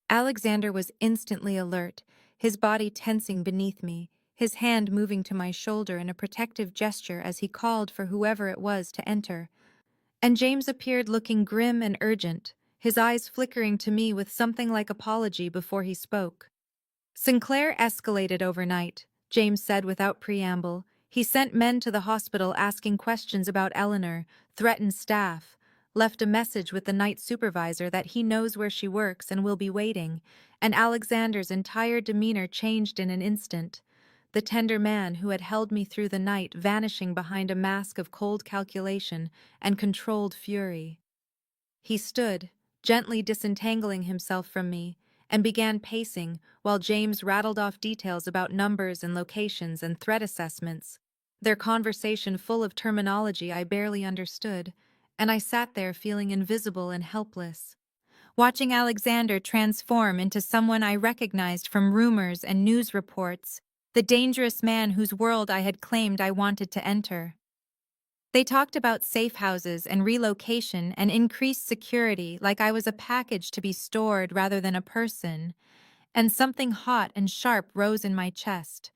Speaker 1: Alexander was instantly alert, his body tensing beneath me, his hand moving to my shoulder in a protective gesture as he called for whoever it was to enter. And James appeared looking grim and urgent, his eyes flickering to me with something like apology before he spoke. "Sinclair escalated overnight," James said without preamble. "He sent men to the hospital asking questions about Eleanor, threatened staff, left a message with the night supervisor that he knows where she works and will be waiting, and Alexander's entire demeanor changed in an instant. The tender man who had held me through the night vanishing behind a mask of cold calculation and controlled fury. He stood, gently disentangling himself from me, and began pacing while James rattled off details about numbers and locations and threat assessments, their conversation full of terminology I barely understood, and I sat there feeling invisible and helpless, watching Alexander transform into someone I recognized from rumors and news reports, the dangerous man whose world I had claimed I wanted to enter. They talked about safe houses and relocation and increased security like I was a package to be stored rather than a person, and something hot and sharp rose in my chest,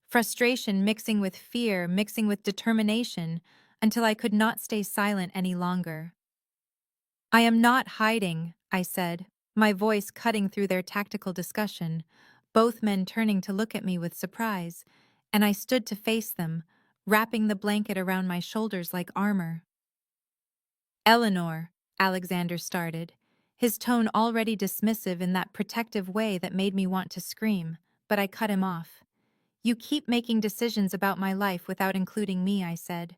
Speaker 1: frustration mixing with fear, mixing with determination, until I could not stay silent any longer. "I am not hiding," I said, my voice cutting through their tactical discussion, both men turning to look at me with surprise, and I stood to face them, wrapping the blanket around my shoulders like armor. "Eleanor," Alexander started, his tone already dismissive in that protective way that made me want to scream, but I cut him off. "You keep making decisions about my life without including me," I said,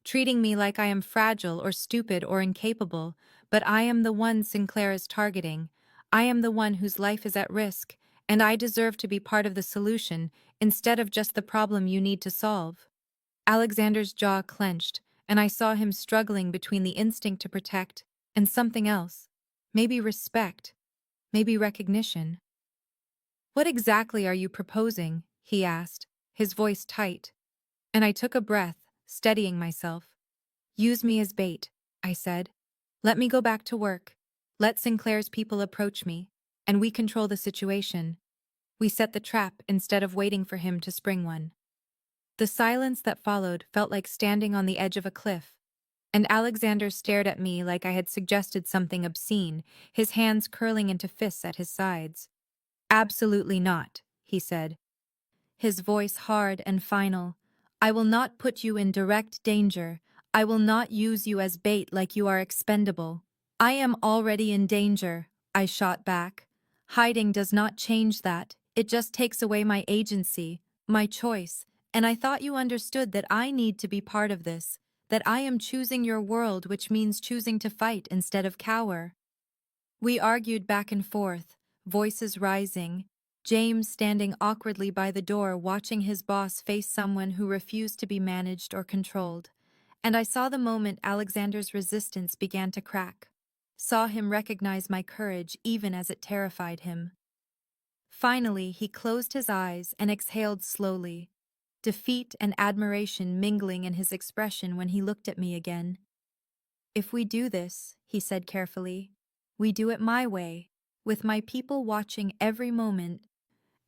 Speaker 1: "treating me like I am fragile or stupid or incapable, but I am the one Sinclair is targeting. I am the one whose life is at risk, and I deserve to be part of the solution instead of just the problem you need to solve." Alexander's jaw clenched, and I saw him struggling between the instinct to protect and something else. Maybe respect, maybe recognition. "What exactly are you proposing?" he asked, his voice tight, and I took a breath, steadying myself. "Use me as bait," I said. "Let me go back to work. Let Sinclair's people approach me, and we control the situation. We set the trap instead of waiting for him to spring one." The silence that followed felt like standing on the edge of a cliff, and Alexander stared at me like I had suggested something obscene, his hands curling into fists at his sides. "Absolutely not," he said, his voice hard and final. "I will not put you in direct danger. I will not use you as bait like you are expendable." "I am already in danger," I shot back. "Hiding does not change that. It just takes away my agency, my choice, and I thought you understood that I need to be part of this, that I am choosing your world, which means choosing to fight instead of cower." We argued back and forth, voices rising, James standing awkwardly by the door watching his boss face someone who refused to be managed or controlled. And I saw the moment Alexander's resistance began to crack, saw him recognize my courage even as it terrified him. Finally, he closed his eyes and exhaled slowly, defeat and admiration mingling in his expression when he looked at me again. "If we do this," he said carefully, "we do it my way, with my people watching every moment.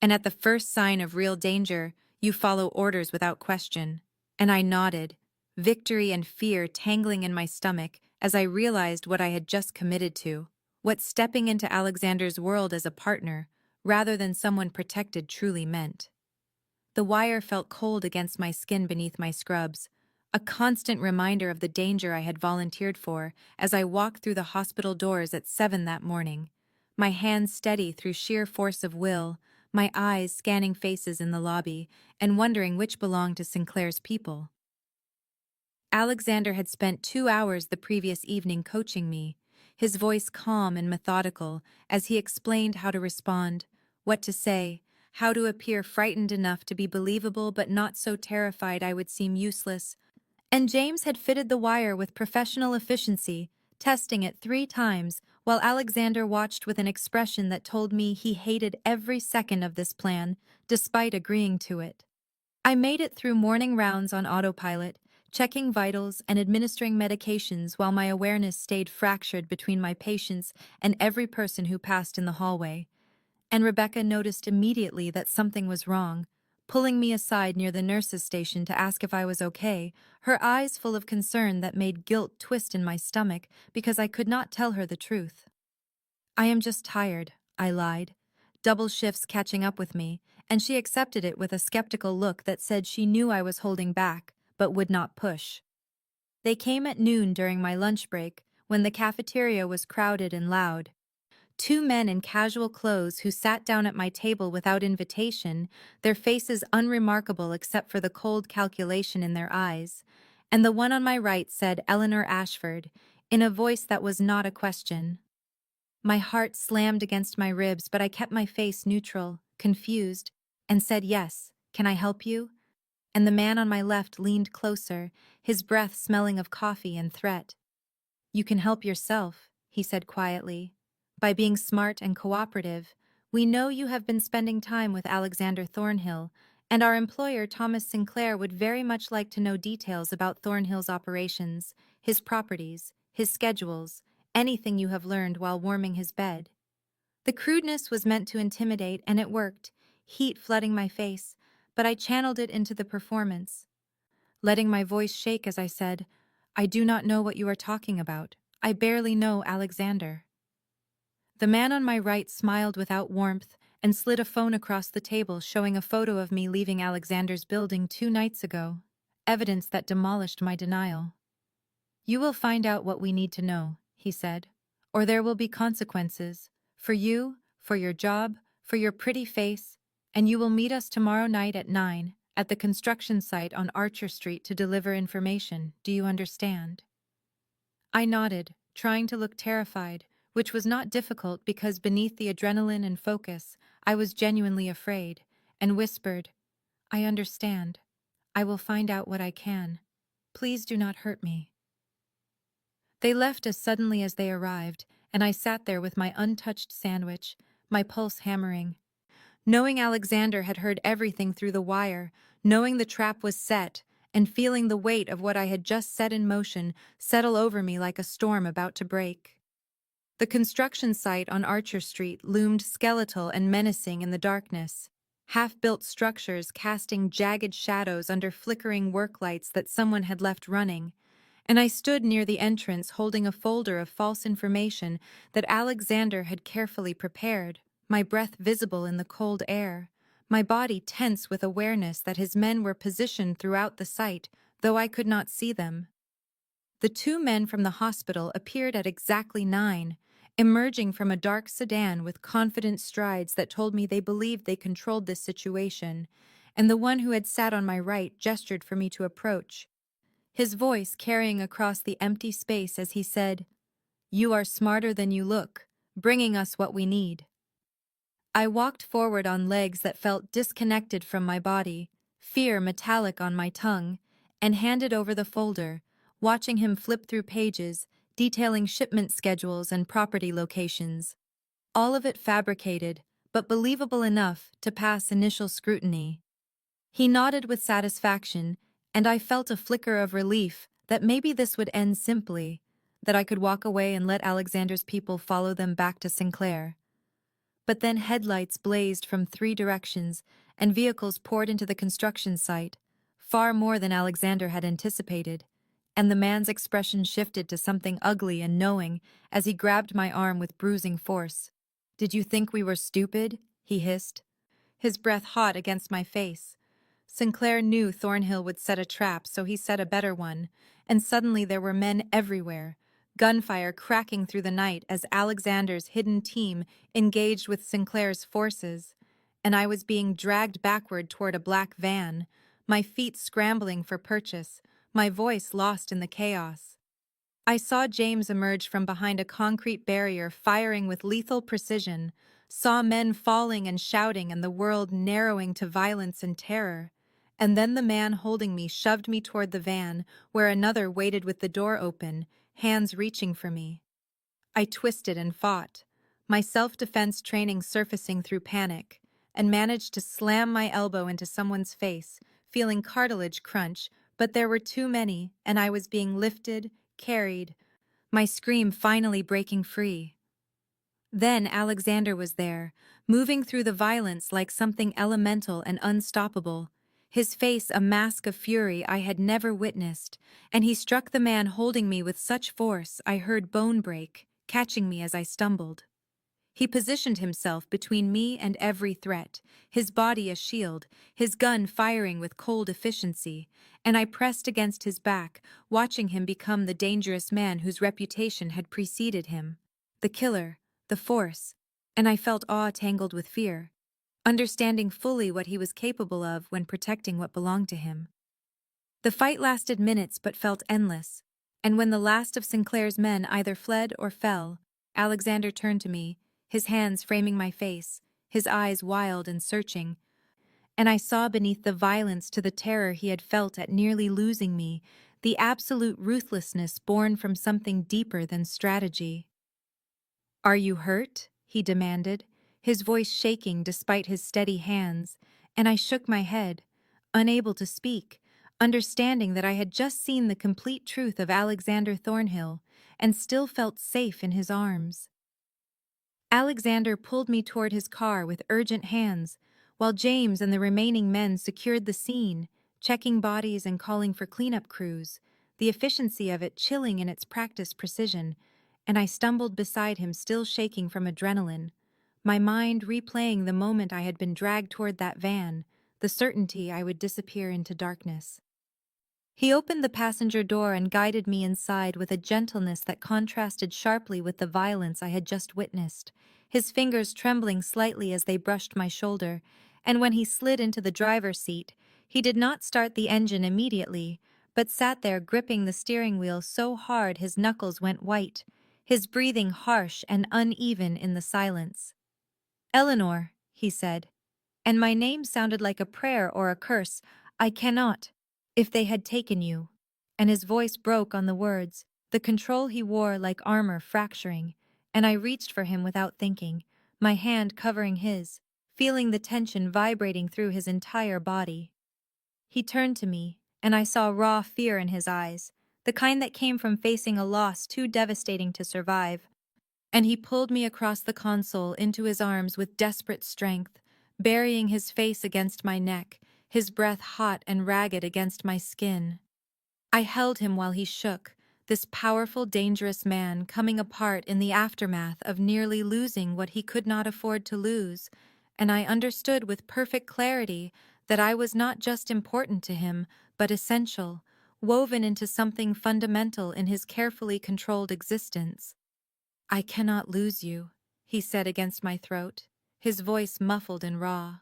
Speaker 1: And at the first sign of real danger, you follow orders without question." And I nodded, victory and fear tangling in my stomach as I realized what I had just committed to, what stepping into Alexander's world as a partner, rather than someone protected, truly meant. The wire felt cold against my skin beneath my scrubs, a constant reminder of the danger I had volunteered for as I walked through the hospital doors at 7 that morning, my hands steady through sheer force of will, my eyes scanning faces in the lobby and wondering which belonged to Sinclair's people. Alexander had spent 2 hours the previous evening coaching me, his voice calm and methodical as he explained how to respond, what to say, how to appear frightened enough to be believable but not so terrified I would seem useless. And James had fitted the wire with professional efficiency, testing it 3 times, while Alexander watched with an expression that told me he hated every second of this plan, despite agreeing to it. I made it through morning rounds on autopilot, checking vitals and administering medications while my awareness stayed fractured between my patients and every person who passed in the hallway. And Rebecca noticed immediately that something was wrong, pulling me aside near the nurse's station to ask if I was okay, her eyes full of concern that made guilt twist in my stomach because I could not tell her the truth. "I am just tired," I lied, double shifts catching up with me, and she accepted it with a skeptical look that said she knew I was holding back, but would not push. They came at noon during my lunch break, when the cafeteria was crowded and loud. Two men in casual clothes who sat down at my table without invitation, their faces unremarkable except for the cold calculation in their eyes, and the one on my right said Eleanor Ashford, in a voice that was not a question. My heart slammed against my ribs, but I kept my face neutral, confused, and said yes, can I help you? And the man on my left leaned closer, his breath smelling of coffee and threat. You can help yourself, he said quietly. By being smart and cooperative, we know you have been spending time with Alexander Thornhill, and our employer Thomas Sinclair would very much like to know details about Thornhill's operations, his properties, his schedules, anything you have learned while warming his bed. The crudeness was meant to intimidate, and it worked, heat flooding my face, but I channeled it into the performance, letting my voice shake as I said, I do not know what you are talking about. I barely know Alexander. The man on my right smiled without warmth and slid a phone across the table showing a photo of me leaving Alexander's building 2 nights ago, evidence that demolished my denial. You will find out what we need to know, he said, or there will be consequences, for you, for your job, for your pretty face, and you will meet us tomorrow night at 9 at the construction site on Archer Street to deliver information. Do you understand? I nodded, trying to look terrified, which was not difficult because beneath the adrenaline and focus, I was genuinely afraid, and whispered, I understand. I will find out what I can. Please do not hurt me. They left as suddenly as they arrived, and I sat there with my untouched sandwich, my pulse hammering. Knowing Alexander had heard everything through the wire, knowing the trap was set, and feeling the weight of what I had just set in motion settle over me like a storm about to break. The construction site on Archer Street loomed skeletal and menacing in the darkness, half-built structures casting jagged shadows under flickering work lights that someone had left running, and I stood near the entrance holding a folder of false information that Alexander had carefully prepared, my breath visible in the cold air, my body tense with awareness that his men were positioned throughout the site, though I could not see them. The two men from the hospital appeared at exactly 9, emerging from a dark sedan with confident strides that told me they believed they controlled this situation, and the one who had sat on my right gestured for me to approach, his voice carrying across the empty space as he said, You are smarter than you look, bringing us what we need. I walked forward on legs that felt disconnected from my body, fear metallic on my tongue, and handed over the folder, watching him flip through pages, detailing shipment schedules and property locations. All of it fabricated, but believable enough to pass initial scrutiny. He nodded with satisfaction, and I felt a flicker of relief that maybe this would end simply, that I could walk away and let Alexander's people follow them back to Sinclair. But then headlights blazed from 3 directions, and vehicles poured into the construction site, far more than Alexander had anticipated, and the man's expression shifted to something ugly and knowing as he grabbed my arm with bruising force. Did you think we were stupid? He hissed, his breath hot against my face. Sinclair knew Thornhill would set a trap, so he set a better one, and suddenly there were men everywhere, gunfire cracking through the night as Alexander's hidden team engaged with Sinclair's forces, and I was being dragged backward toward a black van, my feet scrambling for purchase, my voice lost in the chaos. I saw James emerge from behind a concrete barrier firing with lethal precision, saw men falling and shouting and the world narrowing to violence and terror. And then the man holding me shoved me toward the van, where another waited with the door open, hands reaching for me. I twisted and fought, my self-defense training surfacing through panic, and managed to slam my elbow into someone's face, feeling cartilage crunch, but there were too many, and I was being lifted, carried, my scream finally breaking free. Then Alexander was there, moving through the violence like something elemental and unstoppable, his face a mask of fury I had never witnessed, and he struck the man holding me with such force I heard bone break, catching me as I stumbled. He positioned himself between me and every threat, his body a shield, his gun firing with cold efficiency, and I pressed against his back, watching him become the dangerous man whose reputation had preceded him. The killer, the force, and I felt awe tangled with fear, understanding fully what he was capable of when protecting what belonged to him. The fight lasted minutes but felt endless, and when the last of Sinclair's men either fled or fell, Alexander turned to me, his hands framing my face, his eyes wild and searching, and I saw beneath the violence to the terror he had felt at nearly losing me, the absolute ruthlessness born from something deeper than strategy. "Are you hurt?" he demanded, his voice shaking despite his steady hands, and I shook my head, unable to speak, understanding that I had just seen the complete truth of Alexander Thornhill, and still felt safe in his arms. Alexander pulled me toward his car with urgent hands, while James and the remaining men secured the scene, checking bodies and calling for cleanup crews, the efficiency of it chilling in its practiced precision, and I stumbled beside him still shaking from adrenaline, my mind replaying the moment I had been dragged toward that van, the certainty I would disappear into darkness. He opened the passenger door and guided me inside with a gentleness that contrasted sharply with the violence I had just witnessed, his fingers trembling slightly as they brushed my shoulder, and when he slid into the driver's seat, he did not start the engine immediately, but sat there gripping the steering wheel so hard his knuckles went white, his breathing harsh and uneven in the silence. "Eleanor," he said, and my name sounded like a prayer or a curse. "I cannot. If they had taken you." And his voice broke on the words, the control he wore like armor fracturing, and I reached for him without thinking, my hand covering his, feeling the tension vibrating through his entire body. He turned to me, and I saw raw fear in his eyes, the kind that came from facing a loss too devastating to survive. And he pulled me across the console into his arms with desperate strength, burying his face against my neck, his breath hot and ragged against my skin. I held him while he shook, this powerful, dangerous man coming apart in the aftermath of nearly losing what he could not afford to lose, and I understood with perfect clarity that I was not just important to him, but essential, woven into something fundamental in his carefully controlled existence. "I cannot lose you," he said against my throat, his voice muffled and raw.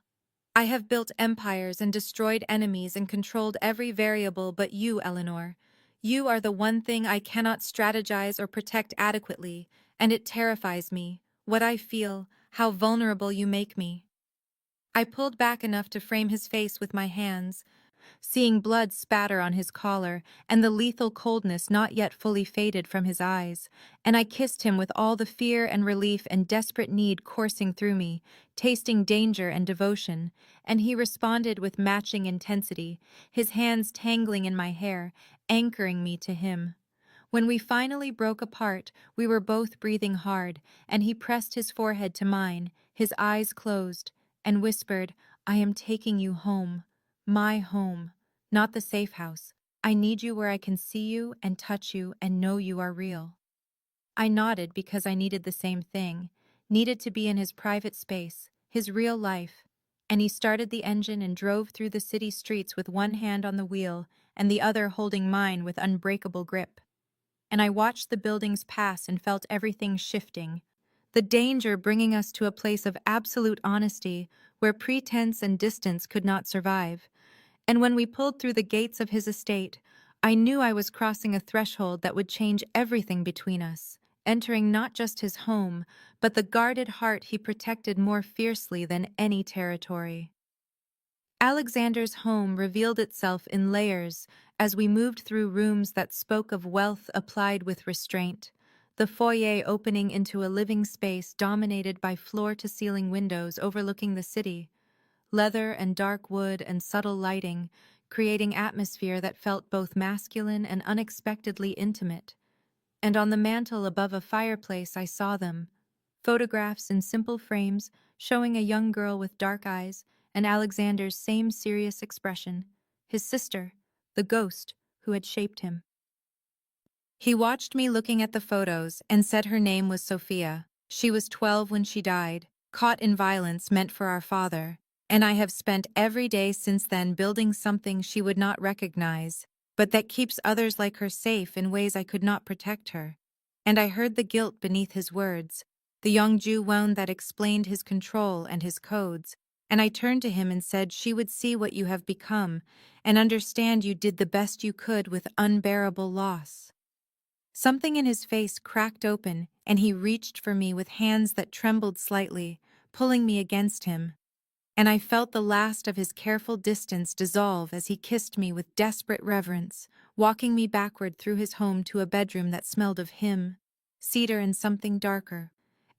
Speaker 1: "I have built empires and destroyed enemies and controlled every variable but you, Eleanor. You are the one thing I cannot strategize or protect adequately, and it terrifies me, what I feel, how vulnerable you make me." I pulled back enough to frame his face with my hands, seeing blood spatter on his collar and the lethal coldness not yet fully faded from his eyes, and I kissed him with all the fear and relief and desperate need coursing through me, tasting danger and devotion, and he responded with matching intensity, his hands tangling in my hair, anchoring me to him. When we finally broke apart, we were both breathing hard, and he pressed his forehead to mine, his eyes closed, and whispered, "I am taking you home. My home, not the safe house. I need you where I can see you and touch you and know you are real." I nodded because I needed the same thing, needed to be in his private space, his real life, and he started the engine and drove through the city streets with one hand on the wheel and the other holding mine with unbreakable grip. And I watched the buildings pass and felt everything shifting, the danger bringing us to a place of absolute honesty where pretense and distance could not survive. And when we pulled through the gates of his estate, I knew I was crossing a threshold that would change everything between us, entering not just his home, but the guarded heart he protected more fiercely than any territory. Alexander's home revealed itself in layers as we moved through rooms that spoke of wealth applied with restraint, the foyer opening into a living space dominated by floor-to-ceiling windows overlooking the city, leather and dark wood and subtle lighting, creating atmosphere that felt both masculine and unexpectedly intimate. And on the mantel above a fireplace I saw them, photographs in simple frames showing a young girl with dark eyes and Alexander's same serious expression, his sister, the ghost who had shaped him. He watched me looking at the photos and said her name was Sophia, She was 12 when she died, caught in violence meant for our father, and I have spent every day since then building something she would not recognize, but that keeps others like her safe in ways I could not protect her. And I heard the guilt beneath his words, the young Jew moan that explained his control and his codes, and I turned to him and said she would see what you have become and understand you did the best you could with unbearable loss. Something in his face cracked open, and he reached for me with hands that trembled slightly, pulling me against him. And I felt the last of his careful distance dissolve as he kissed me with desperate reverence, walking me backward through his home to a bedroom that smelled of him, cedar and something darker.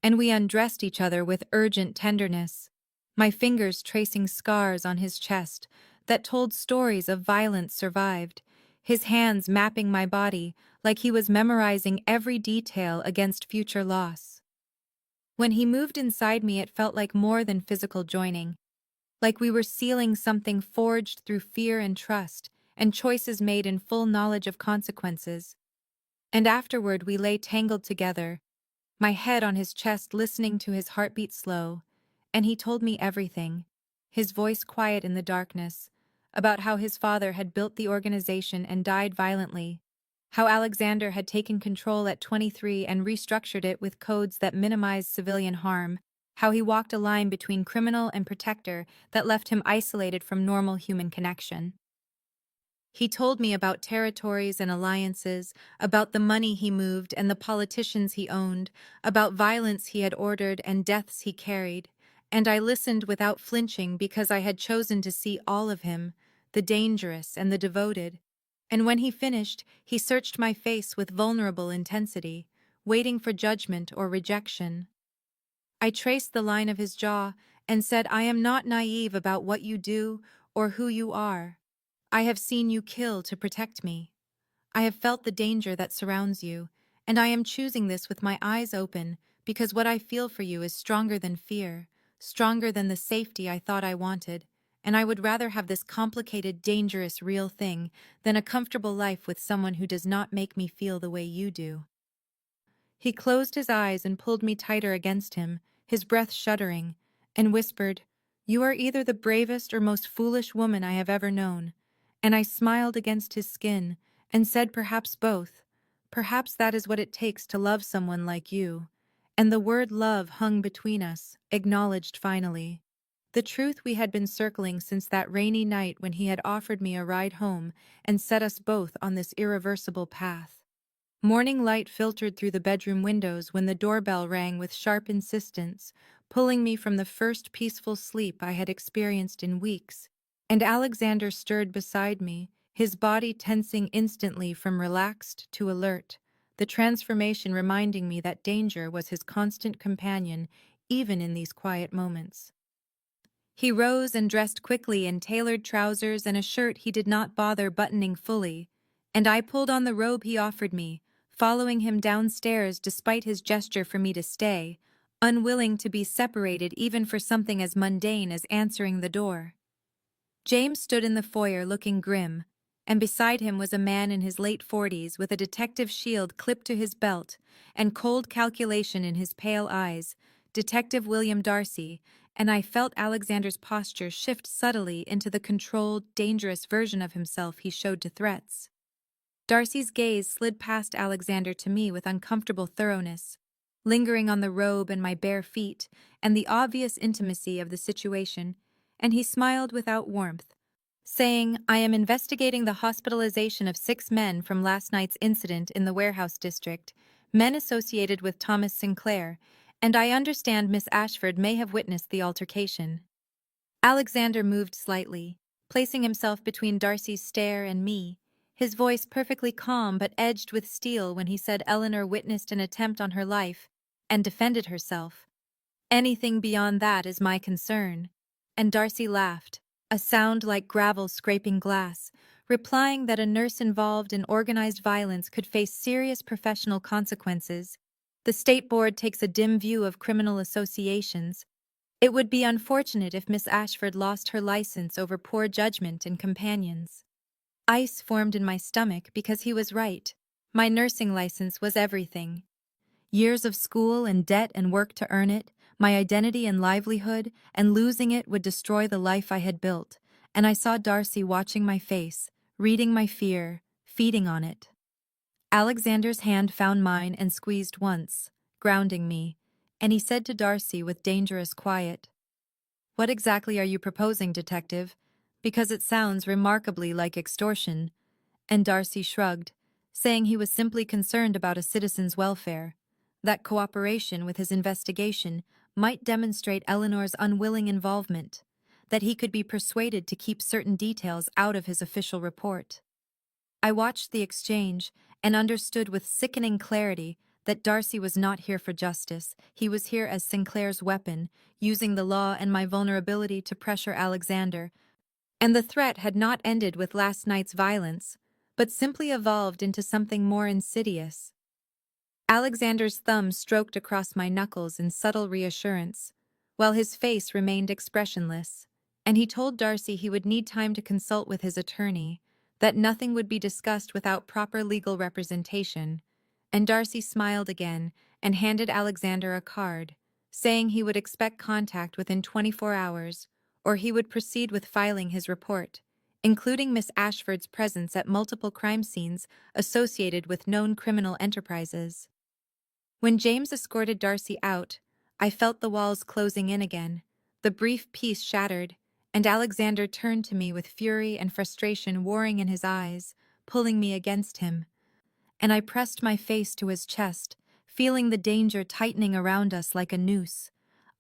Speaker 1: And we undressed each other with urgent tenderness, my fingers tracing scars on his chest that told stories of violence survived, his hands mapping my body like he was memorizing every detail against future loss. When he moved inside me, it felt like more than physical joining, like we were sealing something forged through fear and trust, and choices made in full knowledge of consequences. And afterward we lay tangled together, my head on his chest listening to his heartbeat slow, and he told me everything, his voice quiet in the darkness, about how his father had built the organization and died violently, how Alexander had taken control at 23 and restructured it with codes that minimized civilian harm, how he walked a line between criminal and protector that left him isolated from normal human connection. He told me about territories and alliances, about the money he moved and the politicians he owned, about violence he had ordered and deaths he carried, and I listened without flinching because I had chosen to see all of him, the dangerous and the devoted. And when he finished, he searched my face with vulnerable intensity, waiting for judgment or rejection. I traced the line of his jaw and said, I am not naive about what you do or who you are. I have seen you kill to protect me. I have felt the danger that surrounds you, and I am choosing this with my eyes open because what I feel for you is stronger than fear, stronger than the safety I thought I wanted, and I would rather have this complicated, dangerous, real thing than a comfortable life with someone who does not make me feel the way you do. He closed his eyes and pulled me tighter against him, his breath shuddering, and whispered, You are either the bravest or most foolish woman I have ever known. And I smiled against his skin and said perhaps both. Perhaps that is what it takes to love someone like you. And the word love hung between us, acknowledged finally. The truth we had been circling since that rainy night when he had offered me a ride home and set us both on this irreversible path. Morning light filtered through the bedroom windows when the doorbell rang with sharp insistence, pulling me from the first peaceful sleep I had experienced in weeks. And Alexander stirred beside me, his body tensing instantly from relaxed to alert, the transformation reminding me that danger was his constant companion, even in these quiet moments. He rose and dressed quickly in tailored trousers and a shirt he did not bother buttoning fully, and I pulled on the robe he offered me, following him downstairs despite his gesture for me to stay, unwilling to be separated even for something as mundane as answering the door. James stood in the foyer looking grim, and beside him was a man in his late 40s with a detective shield clipped to his belt and cold calculation in his pale eyes, Detective William Darcy, and I felt Alexander's posture shift subtly into the controlled, dangerous version of himself he showed to threats. Darcy's gaze slid past Alexander to me with uncomfortable thoroughness, lingering on the robe and my bare feet and the obvious intimacy of the situation, and he smiled without warmth, saying, I am investigating the hospitalization of 6 men from last night's incident in the warehouse district, men associated with Thomas Sinclair, and I understand Miss Ashford may have witnessed the altercation. Alexander moved slightly, placing himself between Darcy's stare and me, his voice perfectly calm but edged with steel when he said Eleanor witnessed an attempt on her life and defended herself. Anything beyond that is my concern. And Darcy laughed, a sound like gravel scraping glass, replying that a nurse involved in organized violence could face serious professional consequences. The state board takes a dim view of criminal associations. It would be unfortunate if Miss Ashford lost her license over poor judgment and companions. Ice formed in my stomach because he was right. My nursing license was everything. Years of school and debt and work to earn it, my identity and livelihood, and losing it would destroy the life I had built. And I saw Darcy watching my face, reading my fear, feeding on it. Alexander's hand found mine and squeezed once, grounding me, and he said to Darcy with dangerous quiet, "What exactly are you proposing, detective? Because it sounds remarkably like extortion." And Darcy shrugged, saying he was simply concerned about a citizen's welfare, that cooperation with his investigation might demonstrate Eleanor's unwilling involvement, that he could be persuaded to keep certain details out of his official report. I watched the exchange and understood with sickening clarity that Darcy was not here for justice. He was here as Sinclair's weapon, using the law and my vulnerability to pressure Alexander. And the threat had not ended with last night's violence, but simply evolved into something more insidious. Alexander's thumb stroked across my knuckles in subtle reassurance, while his face remained expressionless, and he told Darcy he would need time to consult with his attorney, that nothing would be discussed without proper legal representation. And Darcy smiled again and handed Alexander a card, saying he would expect contact within 24 hours, or he would proceed with filing his report, including Miss Ashford's presence at multiple crime scenes associated with known criminal enterprises. When James escorted Darcy out, I felt the walls closing in again, the brief peace shattered, and Alexander turned to me with fury and frustration warring in his eyes, pulling me against him. And I pressed my face to his chest, feeling the danger tightening around us like a noose,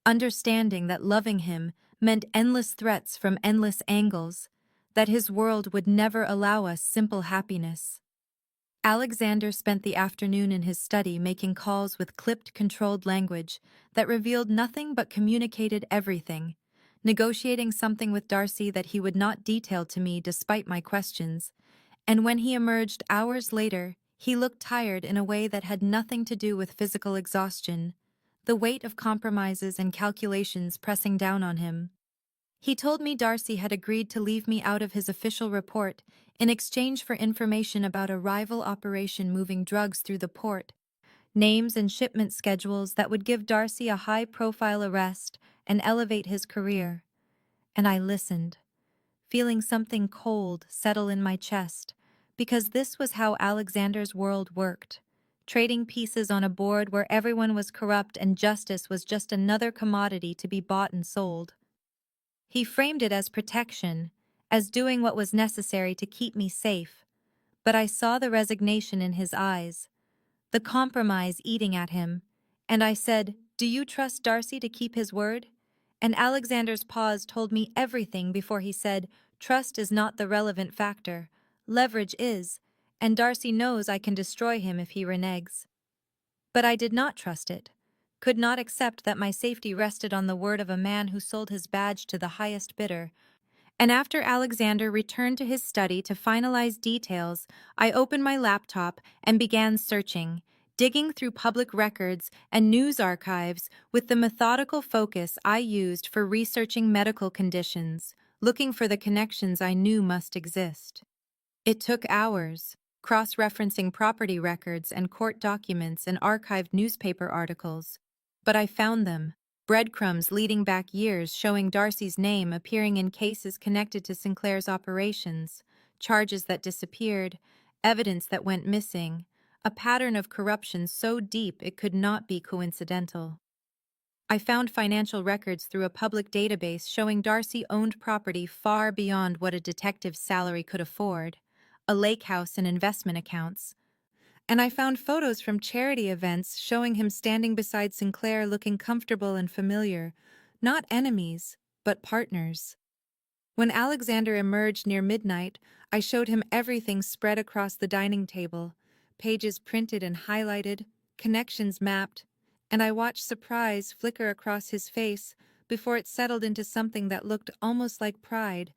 Speaker 1: understanding that loving him meant endless threats from endless angles, that his world would never allow us simple happiness. Alexander spent the afternoon in his study making calls with clipped, controlled language that revealed nothing but communicated everything, negotiating something with Darcy that he would not detail to me despite my questions. And when he emerged hours later, he looked tired in a way that had nothing to do with physical exhaustion, the weight of compromises and calculations pressing down on him. He told me Darcy had agreed to leave me out of his official report in exchange for information about a rival operation moving drugs through the port, names and shipment schedules that would give Darcy a high-profile arrest and elevate his career. And I listened, feeling something cold settle in my chest, because this was how Alexander's world worked, trading pieces on a board where everyone was corrupt and justice was just another commodity to be bought and sold. He framed it as protection, as doing what was necessary to keep me safe, but I saw the resignation in his eyes, the compromise eating at him, and I said, "Do you trust Darcy to keep his word?" And Alexander's pause told me everything before he said, "Trust is not the relevant factor. Leverage is, and Darcy knows I can destroy him if he reneges." But I did not trust it, could not accept that my safety rested on the word of a man who sold his badge to the highest bidder. And after Alexander returned to his study to finalize details, I opened my laptop and began searching, digging through public records and news archives with the methodical focus I used for researching medical conditions, looking for the connections I knew must exist. It took hours, cross-referencing property records and court documents and archived newspaper articles. But I found them, breadcrumbs leading back years showing Darcy's name appearing in cases connected to Sinclair's operations, charges that disappeared, evidence that went missing, a pattern of corruption so deep it could not be coincidental. I found financial records through a public database showing Darcy owned property far beyond what a detective's salary could afford, a lake house and investment accounts. And I found photos from charity events showing him standing beside Sinclair looking comfortable and familiar, not enemies, but partners. When Alexander emerged near midnight, I showed him everything spread across the dining table, pages printed and highlighted, connections mapped, and I watched surprise flicker across his face before it settled into something that looked almost like pride.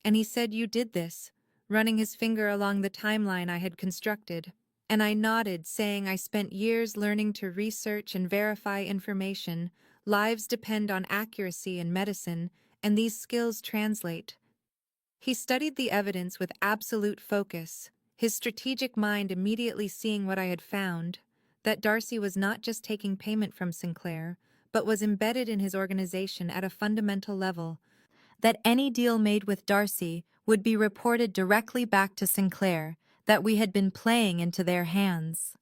Speaker 1: And he said, "You did this," running his finger along the timeline I had constructed. And I nodded, saying I spent years learning to research and verify information. Lives depend on accuracy in medicine, and these skills translate. He studied the evidence with absolute focus, his strategic mind immediately seeing what I had found, that Darcy was not just taking payment from Sinclair, but was embedded in his organization at a fundamental level, that any deal made with Darcy would be reported directly back to Sinclair, that we had been playing into their hands.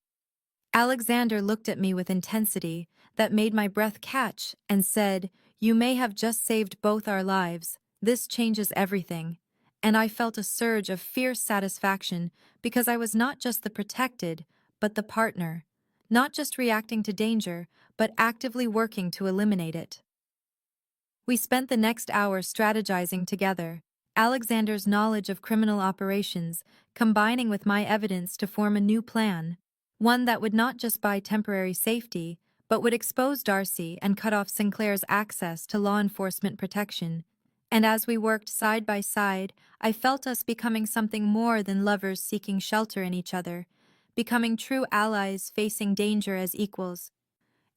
Speaker 1: Alexander looked at me with intensity that made my breath catch and said, "You may have just saved both our lives. This changes everything." And I felt a surge of fierce satisfaction because I was not just the protected, but the partner, not just reacting to danger, but actively working to eliminate it. We spent the next hour strategizing together, Alexander's knowledge of criminal operations combining with my evidence to form a new plan, one that would not just buy temporary safety, but would expose Darcy and cut off Sinclair's access to law enforcement protection. And as we worked side by side, I felt us becoming something more than lovers seeking shelter in each other, becoming true allies facing danger as equals.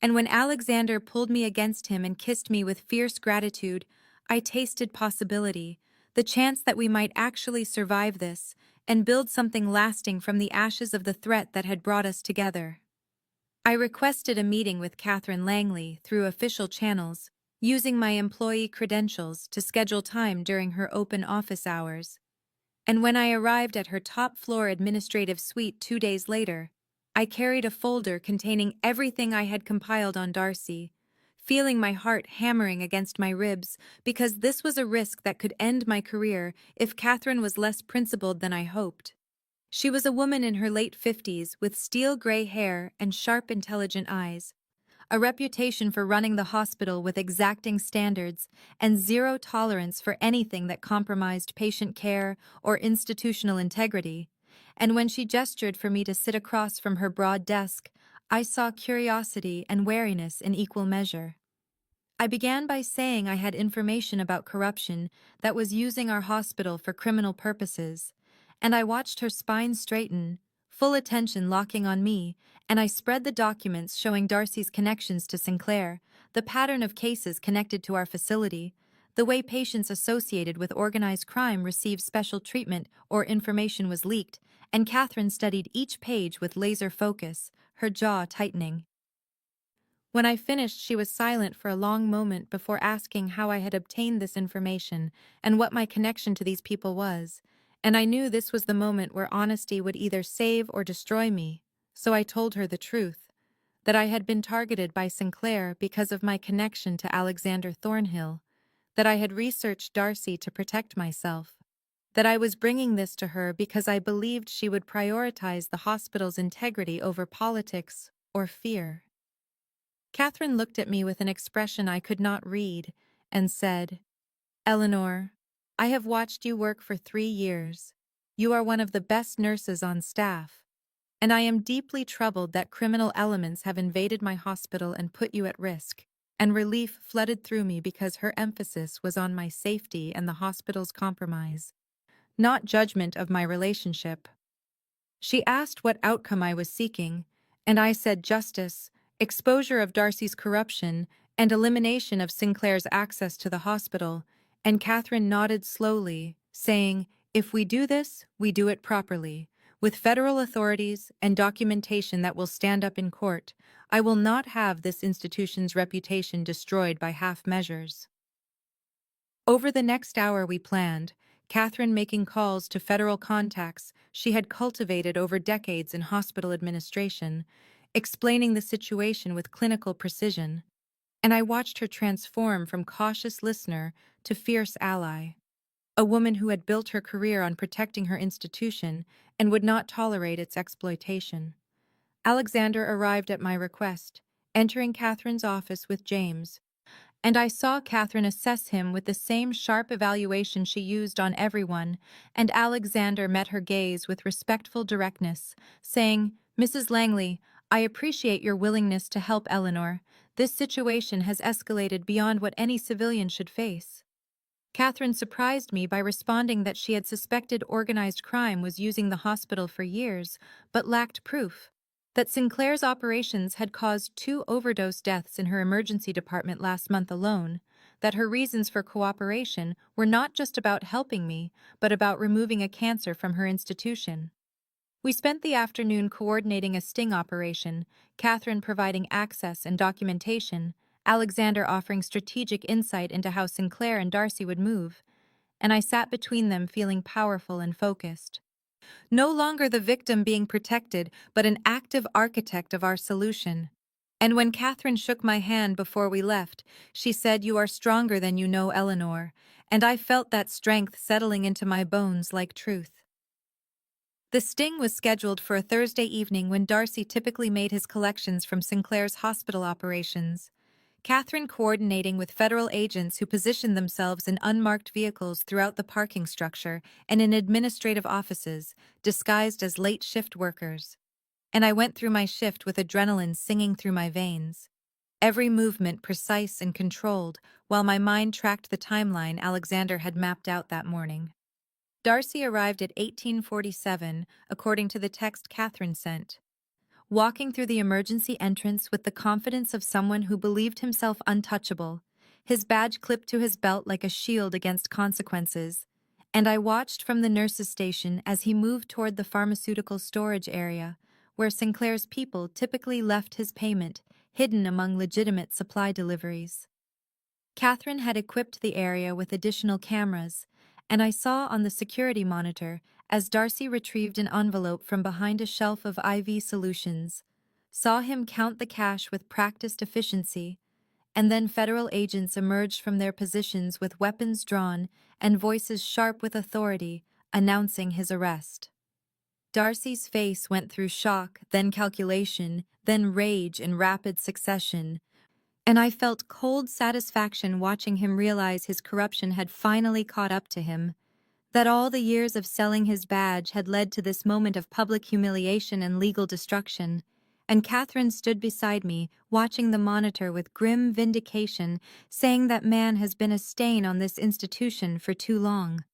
Speaker 1: And when Alexander pulled me against him and kissed me with fierce gratitude, I tasted possibility, the chance that we might actually survive this and build something lasting from the ashes of the threat that had brought us together. I requested a meeting with Catherine Langley through official channels, using my employee credentials to schedule time during her open office hours. And when I arrived at her top-floor administrative suite 2 days later, I carried a folder containing everything I had compiled on Darcy, feeling my heart hammering against my ribs because this was a risk that could end my career if Catherine was less principled than I hoped. She was a woman in her late 50s with steel-gray hair and sharp, intelligent eyes, a reputation for running the hospital with exacting standards and zero tolerance for anything that compromised patient care or institutional integrity. And when she gestured for me to sit across from her broad desk, I saw curiosity and wariness in equal measure. I began by saying I had information about corruption that was using our hospital for criminal purposes, and I watched her spine straighten, full attention locking on me, and I spread the documents showing Darcy's connections to Sinclair, the pattern of cases connected to our facility, the way patients associated with organized crime received special treatment or information was leaked, and Catherine studied each page with laser focus, her jaw tightening. When I finished, she was silent for a long moment before asking how I had obtained this information and what my connection to these people was, and I knew this was the moment where honesty would either save or destroy me, so I told her the truth, that I had been targeted by Sinclair because of my connection to Alexander Thornhill, that I had researched Darcy to protect myself, that I was bringing this to her because I believed she would prioritize the hospital's integrity over politics or fear. Catherine looked at me with an expression I could not read and said, "Eleanor, I have watched you work for 3 years. You are one of the best nurses on staff, and I am deeply troubled that criminal elements have invaded my hospital and put you at risk." And relief flooded through me because her emphasis was on my safety and the hospital's compromise, not judgment of my relationship. She asked what outcome I was seeking, and I said justice, exposure of Darcy's corruption, and elimination of Sinclair's access to the hospital, and Catherine nodded slowly, saying, "If we do this, we do it properly, with federal authorities and documentation that will stand up in court. I will not have this institution's reputation destroyed by half measures." Over the next hour we planned, Catherine making calls to federal contacts she had cultivated over decades in hospital administration, explaining the situation with clinical precision, and I watched her transform from cautious listener to fierce ally, a woman who had built her career on protecting her institution and would not tolerate its exploitation. Alexander arrived at my request, entering Catherine's office with James, and I saw Catherine assess him with the same sharp evaluation she used on everyone, and Alexander met her gaze with respectful directness, saying, "Mrs. Langley, I appreciate your willingness to help Eleanor. This situation has escalated beyond what any civilian should face." Catherine surprised me by responding that she had suspected organized crime was using the hospital for years, but lacked proof. That Sinclair's operations had caused 2 overdose deaths in her emergency department last month alone, that her reasons for cooperation were not just about helping me, but about removing a cancer from her institution. We spent the afternoon coordinating a sting operation, Catherine providing access and documentation, Alexander offering strategic insight into how Sinclair and Darcy would move, and I sat between them feeling powerful and focused. No longer the victim being protected, but an active architect of our solution. And when Catherine shook my hand before we left, she said, "You are stronger than you know, Eleanor," and I felt that strength settling into my bones like truth. The sting was scheduled for a Thursday evening when Darcy typically made his collections from Sinclair's hospital operations. Catherine coordinating with federal agents who positioned themselves in unmarked vehicles throughout the parking structure and in administrative offices, disguised as late shift workers. And I went through my shift with adrenaline singing through my veins. Every movement precise and controlled, while my mind tracked the timeline Alexander had mapped out that morning. Darcy arrived at 1847, according to the text Catherine sent. Walking through the emergency entrance with the confidence of someone who believed himself untouchable, his badge clipped to his belt like a shield against consequences, and I watched from the nurse's station as he moved toward the pharmaceutical storage area, where Sinclair's people typically left his payment, hidden among legitimate supply deliveries. Catherine had equipped the area with additional cameras, and I saw on the security monitor as Darcy retrieved an envelope from behind a shelf of IV solutions, saw him count the cash with practiced efficiency, and then federal agents emerged from their positions with weapons drawn and voices sharp with authority, announcing his arrest. Darcy's face went through shock, then calculation, then rage in rapid succession, and I felt cold satisfaction watching him realize his corruption had finally caught up to him, that all the years of selling his badge had led to this moment of public humiliation and legal destruction, and Catherine stood beside me, watching the monitor with grim vindication, saying that man has been a stain on this institution for too long.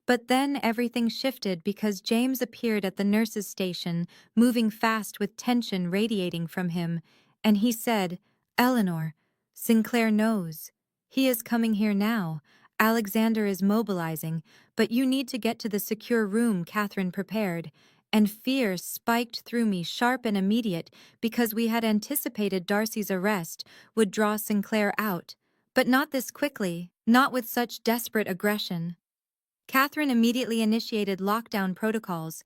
Speaker 1: But then everything shifted because James appeared at the nurse's station, moving fast with tension radiating from him, and he said, "Eleanor, Sinclair knows. He is coming here now. Alexander is mobilizing, but you need to get to the secure room Catherine prepared." And fear spiked through me sharp and immediate because we had anticipated Darcy's arrest would draw Sinclair out, but not this quickly, not with such desperate aggression. Catherine immediately initiated lockdown protocols,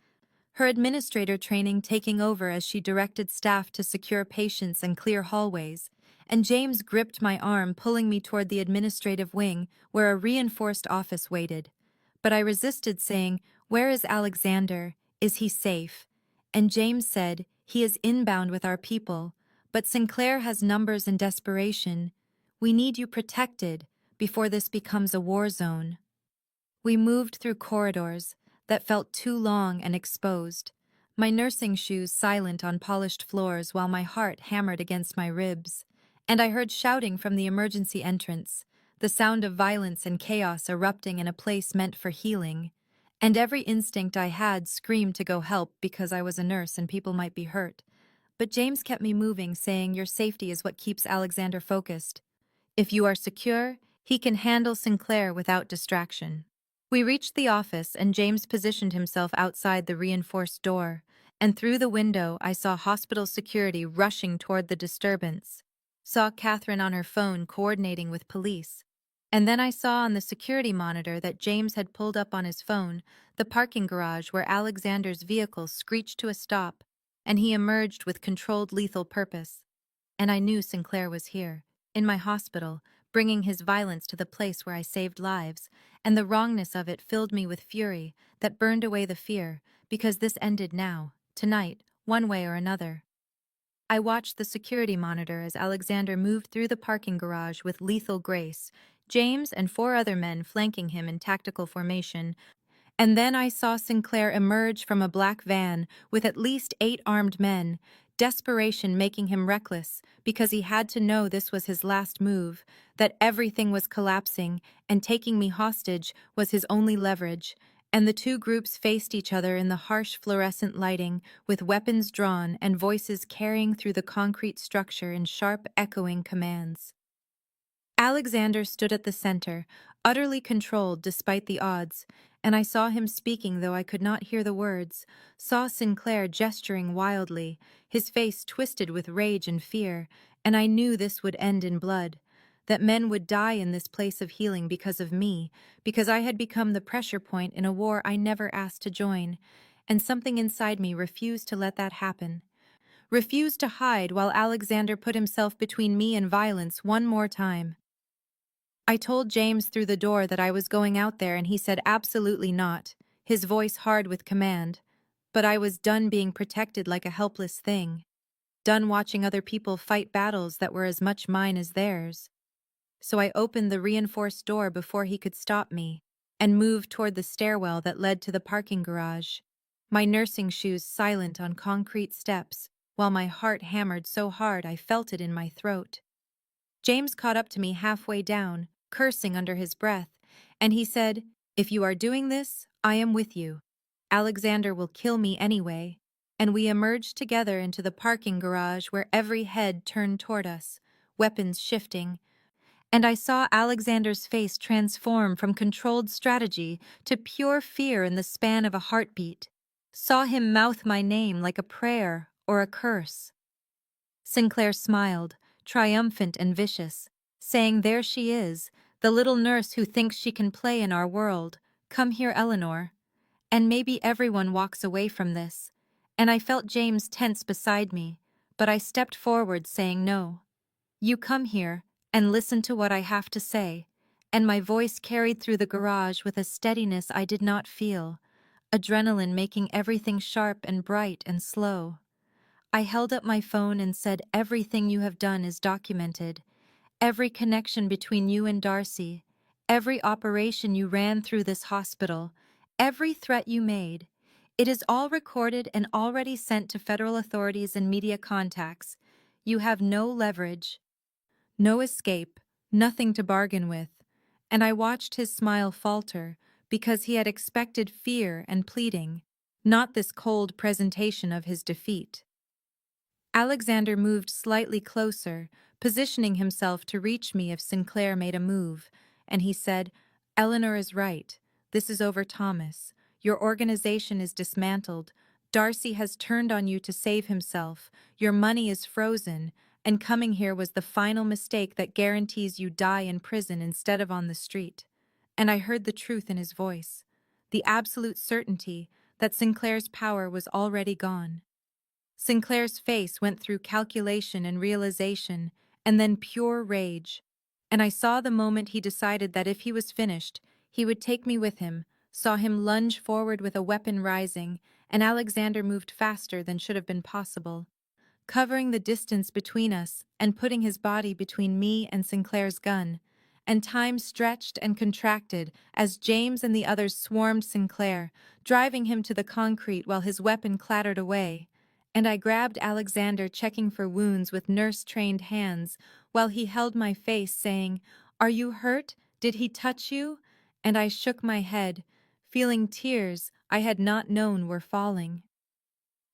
Speaker 1: her administrator training taking over as she directed staff to secure patients and clear hallways, and James gripped my arm, pulling me toward the administrative wing where a reinforced office waited. But I resisted, saying, "Where is Alexander? Is he safe?" And James said, "He is inbound with our people, but Sinclair has numbers in desperation. We need you protected before this becomes a war zone." We moved through corridors that felt too long and exposed, my nursing shoes silent on polished floors while my heart hammered against my ribs, and I heard shouting from the emergency entrance, the sound of violence and chaos erupting in a place meant for healing, and every instinct I had screamed to go help because I was a nurse and people might be hurt. But James kept me moving, saying, "Your safety is what keeps Alexander focused. If you are secure, he can handle Sinclair without distraction." We reached the office and James positioned himself outside the reinforced door, and through the window I saw hospital security rushing toward the disturbance. Saw Catherine on her phone coordinating with police. And then I saw on the security monitor that James had pulled up on his phone the parking garage where Alexander's vehicle screeched to a stop, and he emerged with controlled lethal purpose. And I knew Sinclair was here, in my hospital, bringing his violence to the place where I saved lives, and the wrongness of it filled me with fury that burned away the fear, because this ended now, tonight, one way or another. I watched the security monitor as Alexander moved through the parking garage with lethal grace, James and 4 other men flanking him in tactical formation, and then I saw Sinclair emerge from a black van with at least 8 armed men, desperation making him reckless because he had to know this was his last move, that everything was collapsing and taking me hostage was his only leverage, and the two groups faced each other in the harsh fluorescent lighting with weapons drawn and voices carrying through the concrete structure in sharp echoing commands. Alexander stood at the center, utterly controlled despite the odds, and I saw him speaking though I could not hear the words, saw Sinclair gesturing wildly, his face twisted with rage and fear, and I knew this would end in blood, that men would die in this place of healing because of me, because I had become the pressure point in a war I never asked to join, and something inside me refused to let that happen. Refused to hide while Alexander put himself between me and violence one more time. I told James through the door that I was going out there and he said absolutely not, his voice hard with command. But I was done being protected like a helpless thing. Done watching other people fight battles that were as much mine as theirs. So I opened the reinforced door before he could stop me and moved toward the stairwell that led to the parking garage. My nursing shoes silent on concrete steps, while my heart hammered so hard I felt it in my throat. James caught up to me halfway down, cursing under his breath, and he said, "If you are doing this, I am with you. Alexander will kill me anyway." And we emerged together into the parking garage where every head turned toward us, weapons shifting, and I saw Alexander's face transform from controlled strategy to pure fear in the span of a heartbeat. Saw him mouth my name like a prayer or a curse. Sinclair smiled, triumphant and vicious, saying, "There she is, the little nurse who thinks she can play in our world. Come here, Eleanor." And maybe everyone walks away from this. And I felt James tense beside me, but I stepped forward saying no. "You come here and listen to what I have to say." And my voice carried through the garage with a steadiness I did not feel, adrenaline making everything sharp and bright and slow. I held up my phone and said, "Everything you have done is documented. Every connection between you and Darcy, every operation you ran through this hospital, every threat you made. It is all recorded and already sent to federal authorities and media contacts. You have no leverage, no escape, nothing to bargain with." And I watched his smile falter because he had expected fear and pleading, not this cold presentation of his defeat. Alexander moved slightly closer, positioning himself to reach me if Sinclair made a move, and he said, "Eleanor is right. This is over Thomas. Your organization is dismantled. Darcy has turned on you to save himself. Your money is frozen, and coming here was the final mistake that guarantees you die in prison instead of on the street." And I heard the truth in his voice, the absolute certainty that Sinclair's power was already gone. Sinclair's face went through calculation and realization, and then pure rage. And I saw the moment he decided that if he was finished, he would take me with him, saw him lunge forward with a weapon rising, and Alexander moved faster than should have been possible, covering the distance between us and putting his body between me and Sinclair's gun. And time stretched and contracted as James and the others swarmed Sinclair, driving him to the concrete while his weapon clattered away. And I grabbed Alexander, checking for wounds with nurse-trained hands, while he held my face, saying, "Are you hurt? Did he touch you?" And I shook my head, feeling tears I had not known were falling.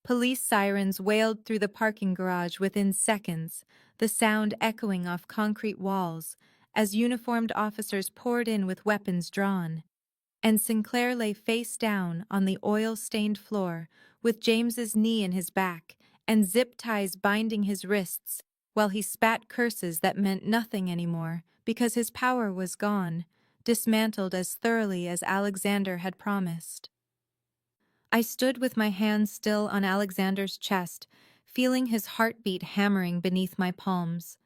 Speaker 1: Police sirens wailed through the parking garage within seconds, the sound echoing off concrete walls, as uniformed officers poured in with weapons drawn. And Sinclair lay face down on the oil-stained floor, with James's knee in his back and zip ties binding his wrists, while he spat curses that meant nothing anymore because his power was gone, dismantled as thoroughly as Alexander had promised. I stood with my hands still on Alexander's chest, feeling his heartbeat hammering beneath my palms.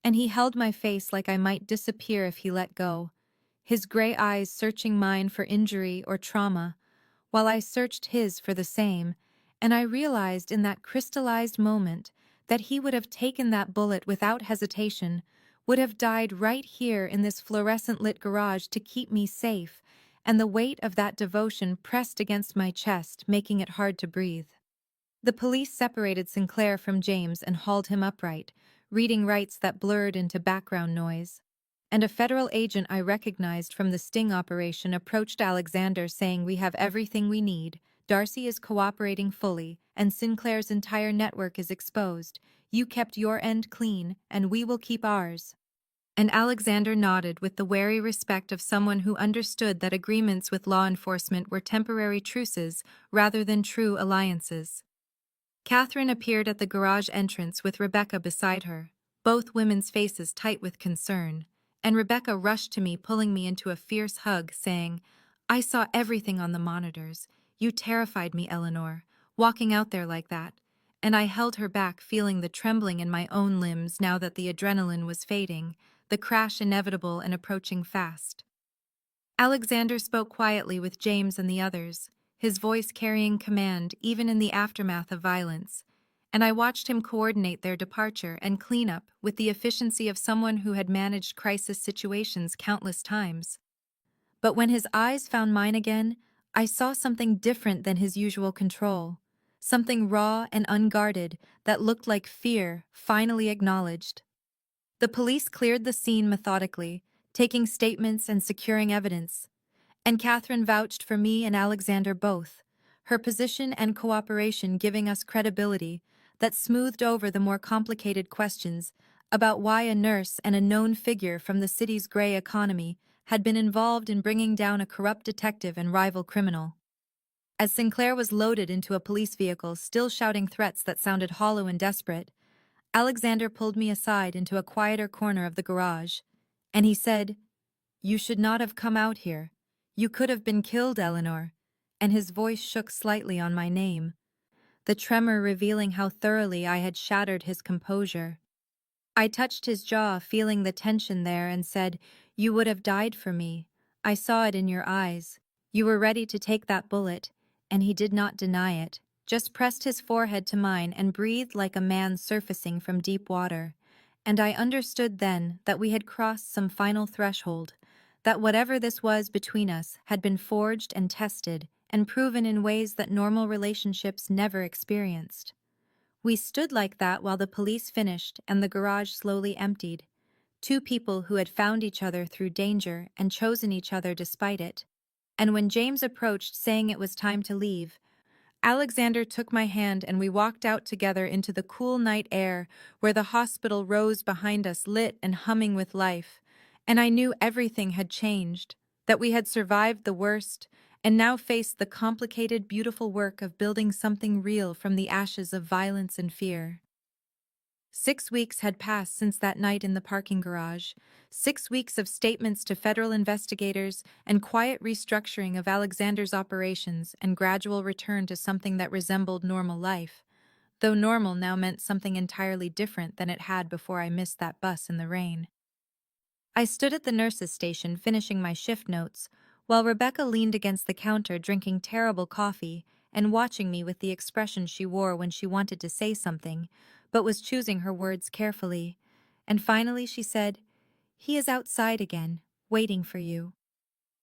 Speaker 1: And he held my face like I might disappear if he let go, his gray eyes searching mine for injury or trauma, while I searched his for the same, and I realized in that crystallized moment that he would have taken that bullet without hesitation, would have died right here in this fluorescent-lit garage to keep me safe, and the weight of that devotion pressed against my chest, making it hard to breathe. The police separated Sinclair from James and hauled him upright, reading rights that blurred into background noise. And a federal agent I recognized from the sting operation approached Alexander saying, "We have everything we need. Darcy is cooperating fully, and Sinclair's entire network is exposed. You kept your end clean, and we will keep ours." And Alexander nodded with the wary respect of someone who understood that agreements with law enforcement were temporary truces rather than true alliances. Catherine appeared at the garage entrance with Rebecca beside her, both women's faces tight with concern, and Rebecca rushed to me, pulling me into a fierce hug, saying, "I saw everything on the monitors. You terrified me, Eleanor, walking out there like that." And I held her back, feeling the trembling in my own limbs now that the adrenaline was fading, the crash inevitable and approaching fast. Alexander spoke quietly with James and the others, his voice carrying command even in the aftermath of violence, and I watched him coordinate their departure and cleanup with the efficiency of someone who had managed crisis situations countless times. But when his eyes found mine again, I saw something different than his usual control, something raw and unguarded that looked like fear finally acknowledged. The police cleared the scene methodically, taking statements and securing evidence. And Catherine vouched for me and Alexander both, her position and cooperation giving us credibility that smoothed over the more complicated questions about why a nurse and a known figure from the city's gray economy had been involved in bringing down a corrupt detective and rival criminal. As Sinclair was loaded into a police vehicle, still shouting threats that sounded hollow and desperate, Alexander pulled me aside into a quieter corner of the garage, and he said, "You should not have come out here. You could have been killed, Eleanor," and his voice shook slightly on my name, the tremor revealing how thoroughly I had shattered his composure. I touched his jaw, feeling the tension there, and said, "You would have died for me. I saw it in your eyes. You were ready to take that bullet," and he did not deny it, just pressed his forehead to mine and breathed like a man surfacing from deep water. And I understood then that we had crossed some final threshold, that whatever this was between us had been forged and tested and proven in ways that normal relationships never experienced. We stood like that while the police finished and the garage slowly emptied. Two people who had found each other through danger and chosen each other despite it. And when James approached saying it was time to leave, Alexander took my hand and we walked out together into the cool night air where the hospital rose behind us, lit and humming with life. And I knew everything had changed, that we had survived the worst and now faced the complicated, beautiful work of building something real from the ashes of violence and fear. 6 weeks had passed since that night in the parking garage, 6 weeks of statements to federal investigators and quiet restructuring of Alexander's operations and gradual return to something that resembled normal life, though normal now meant something entirely different than it had before I missed that bus in the rain. I stood at the nurse's station finishing my shift notes, while Rebecca leaned against the counter drinking terrible coffee and watching me with the expression she wore when she wanted to say something, but was choosing her words carefully. And finally she said, "He is outside again, waiting for you."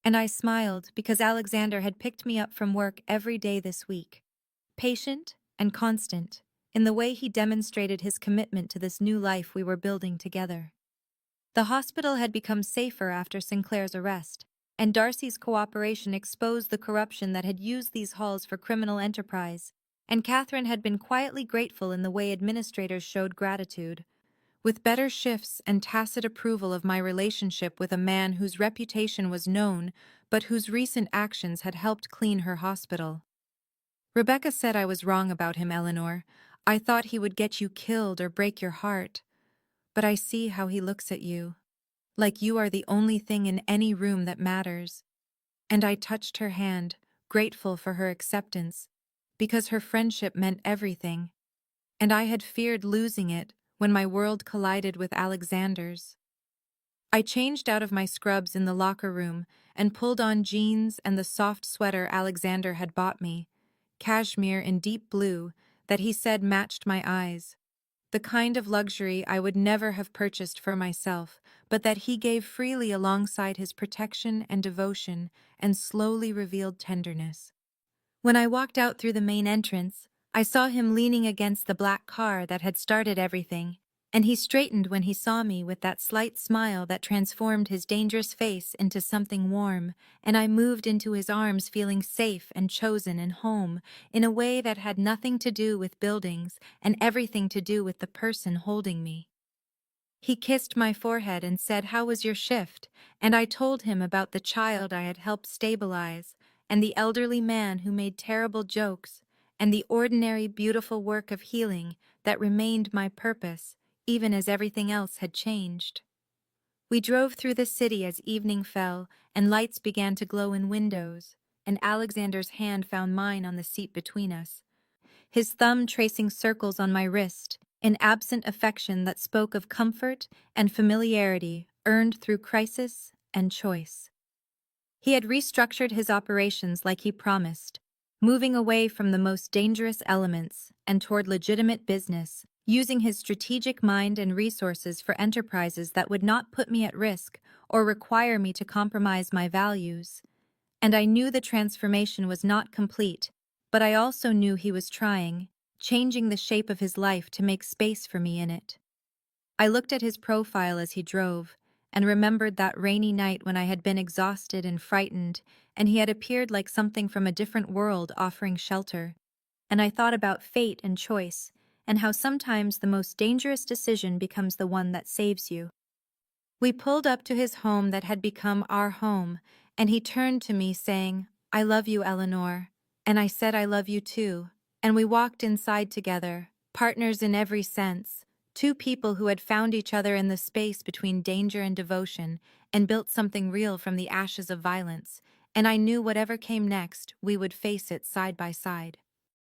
Speaker 1: And I smiled because Alexander had picked me up from work every day this week, patient and constant, in the way he demonstrated his commitment to this new life we were building together. The hospital had become safer after Sinclair's arrest, and Darcy's cooperation exposed the corruption that had used these halls for criminal enterprise, and Catherine had been quietly grateful in the way administrators showed gratitude. With better shifts and tacit approval of my relationship with a man whose reputation was known, but whose recent actions had helped clean her hospital. Rebecca said I was wrong about him, Eleanor. I thought he would get you killed or break your heart. But I see how he looks at you, like you are the only thing in any room that matters. And I touched her hand, grateful for her acceptance, because her friendship meant everything, and I had feared losing it when my world collided with Alexander's. I changed out of my scrubs in the locker room and pulled on jeans and the soft sweater Alexander had bought me, cashmere in deep blue that he said matched my eyes. The kind of luxury I would never have purchased for myself, but that he gave freely alongside his protection and devotion and slowly revealed tenderness. When I walked out through the main entrance, I saw him leaning against the black car that had started everything, and he straightened when he saw me with that slight smile that transformed his dangerous face into something warm, and I moved into his arms feeling safe and chosen and home in a way that had nothing to do with buildings and everything to do with the person holding me. He kissed my forehead and said, "How was your shift?" And I told him about the child I had helped stabilize, and the elderly man who made terrible jokes, and the ordinary beautiful work of healing that remained my purpose, even as everything else had changed. We drove through the city as evening fell, and lights began to glow in windows, and Alexander's hand found mine on the seat between us, his thumb tracing circles on my wrist, in absent affection that spoke of comfort and familiarity earned through crisis and choice. He had restructured his operations like he promised, moving away from the most dangerous elements and toward legitimate business, using his strategic mind and resources for enterprises that would not put me at risk or require me to compromise my values. And I knew the transformation was not complete, but I also knew he was trying, changing the shape of his life to make space for me in it. I looked at his profile as he drove, and remembered that rainy night when I had been exhausted and frightened, and he had appeared like something from a different world offering shelter. And I thought about fate and choice, and how sometimes the most dangerous decision becomes the one that saves you. We pulled up to his home that had become our home, and he turned to me saying, "I love you, Eleanor." And I said, "I love you too." And we walked inside together, partners in every sense, two people who had found each other in the space between danger and devotion, and built something real from the ashes of violence. And I knew whatever came next, we would face it side by side.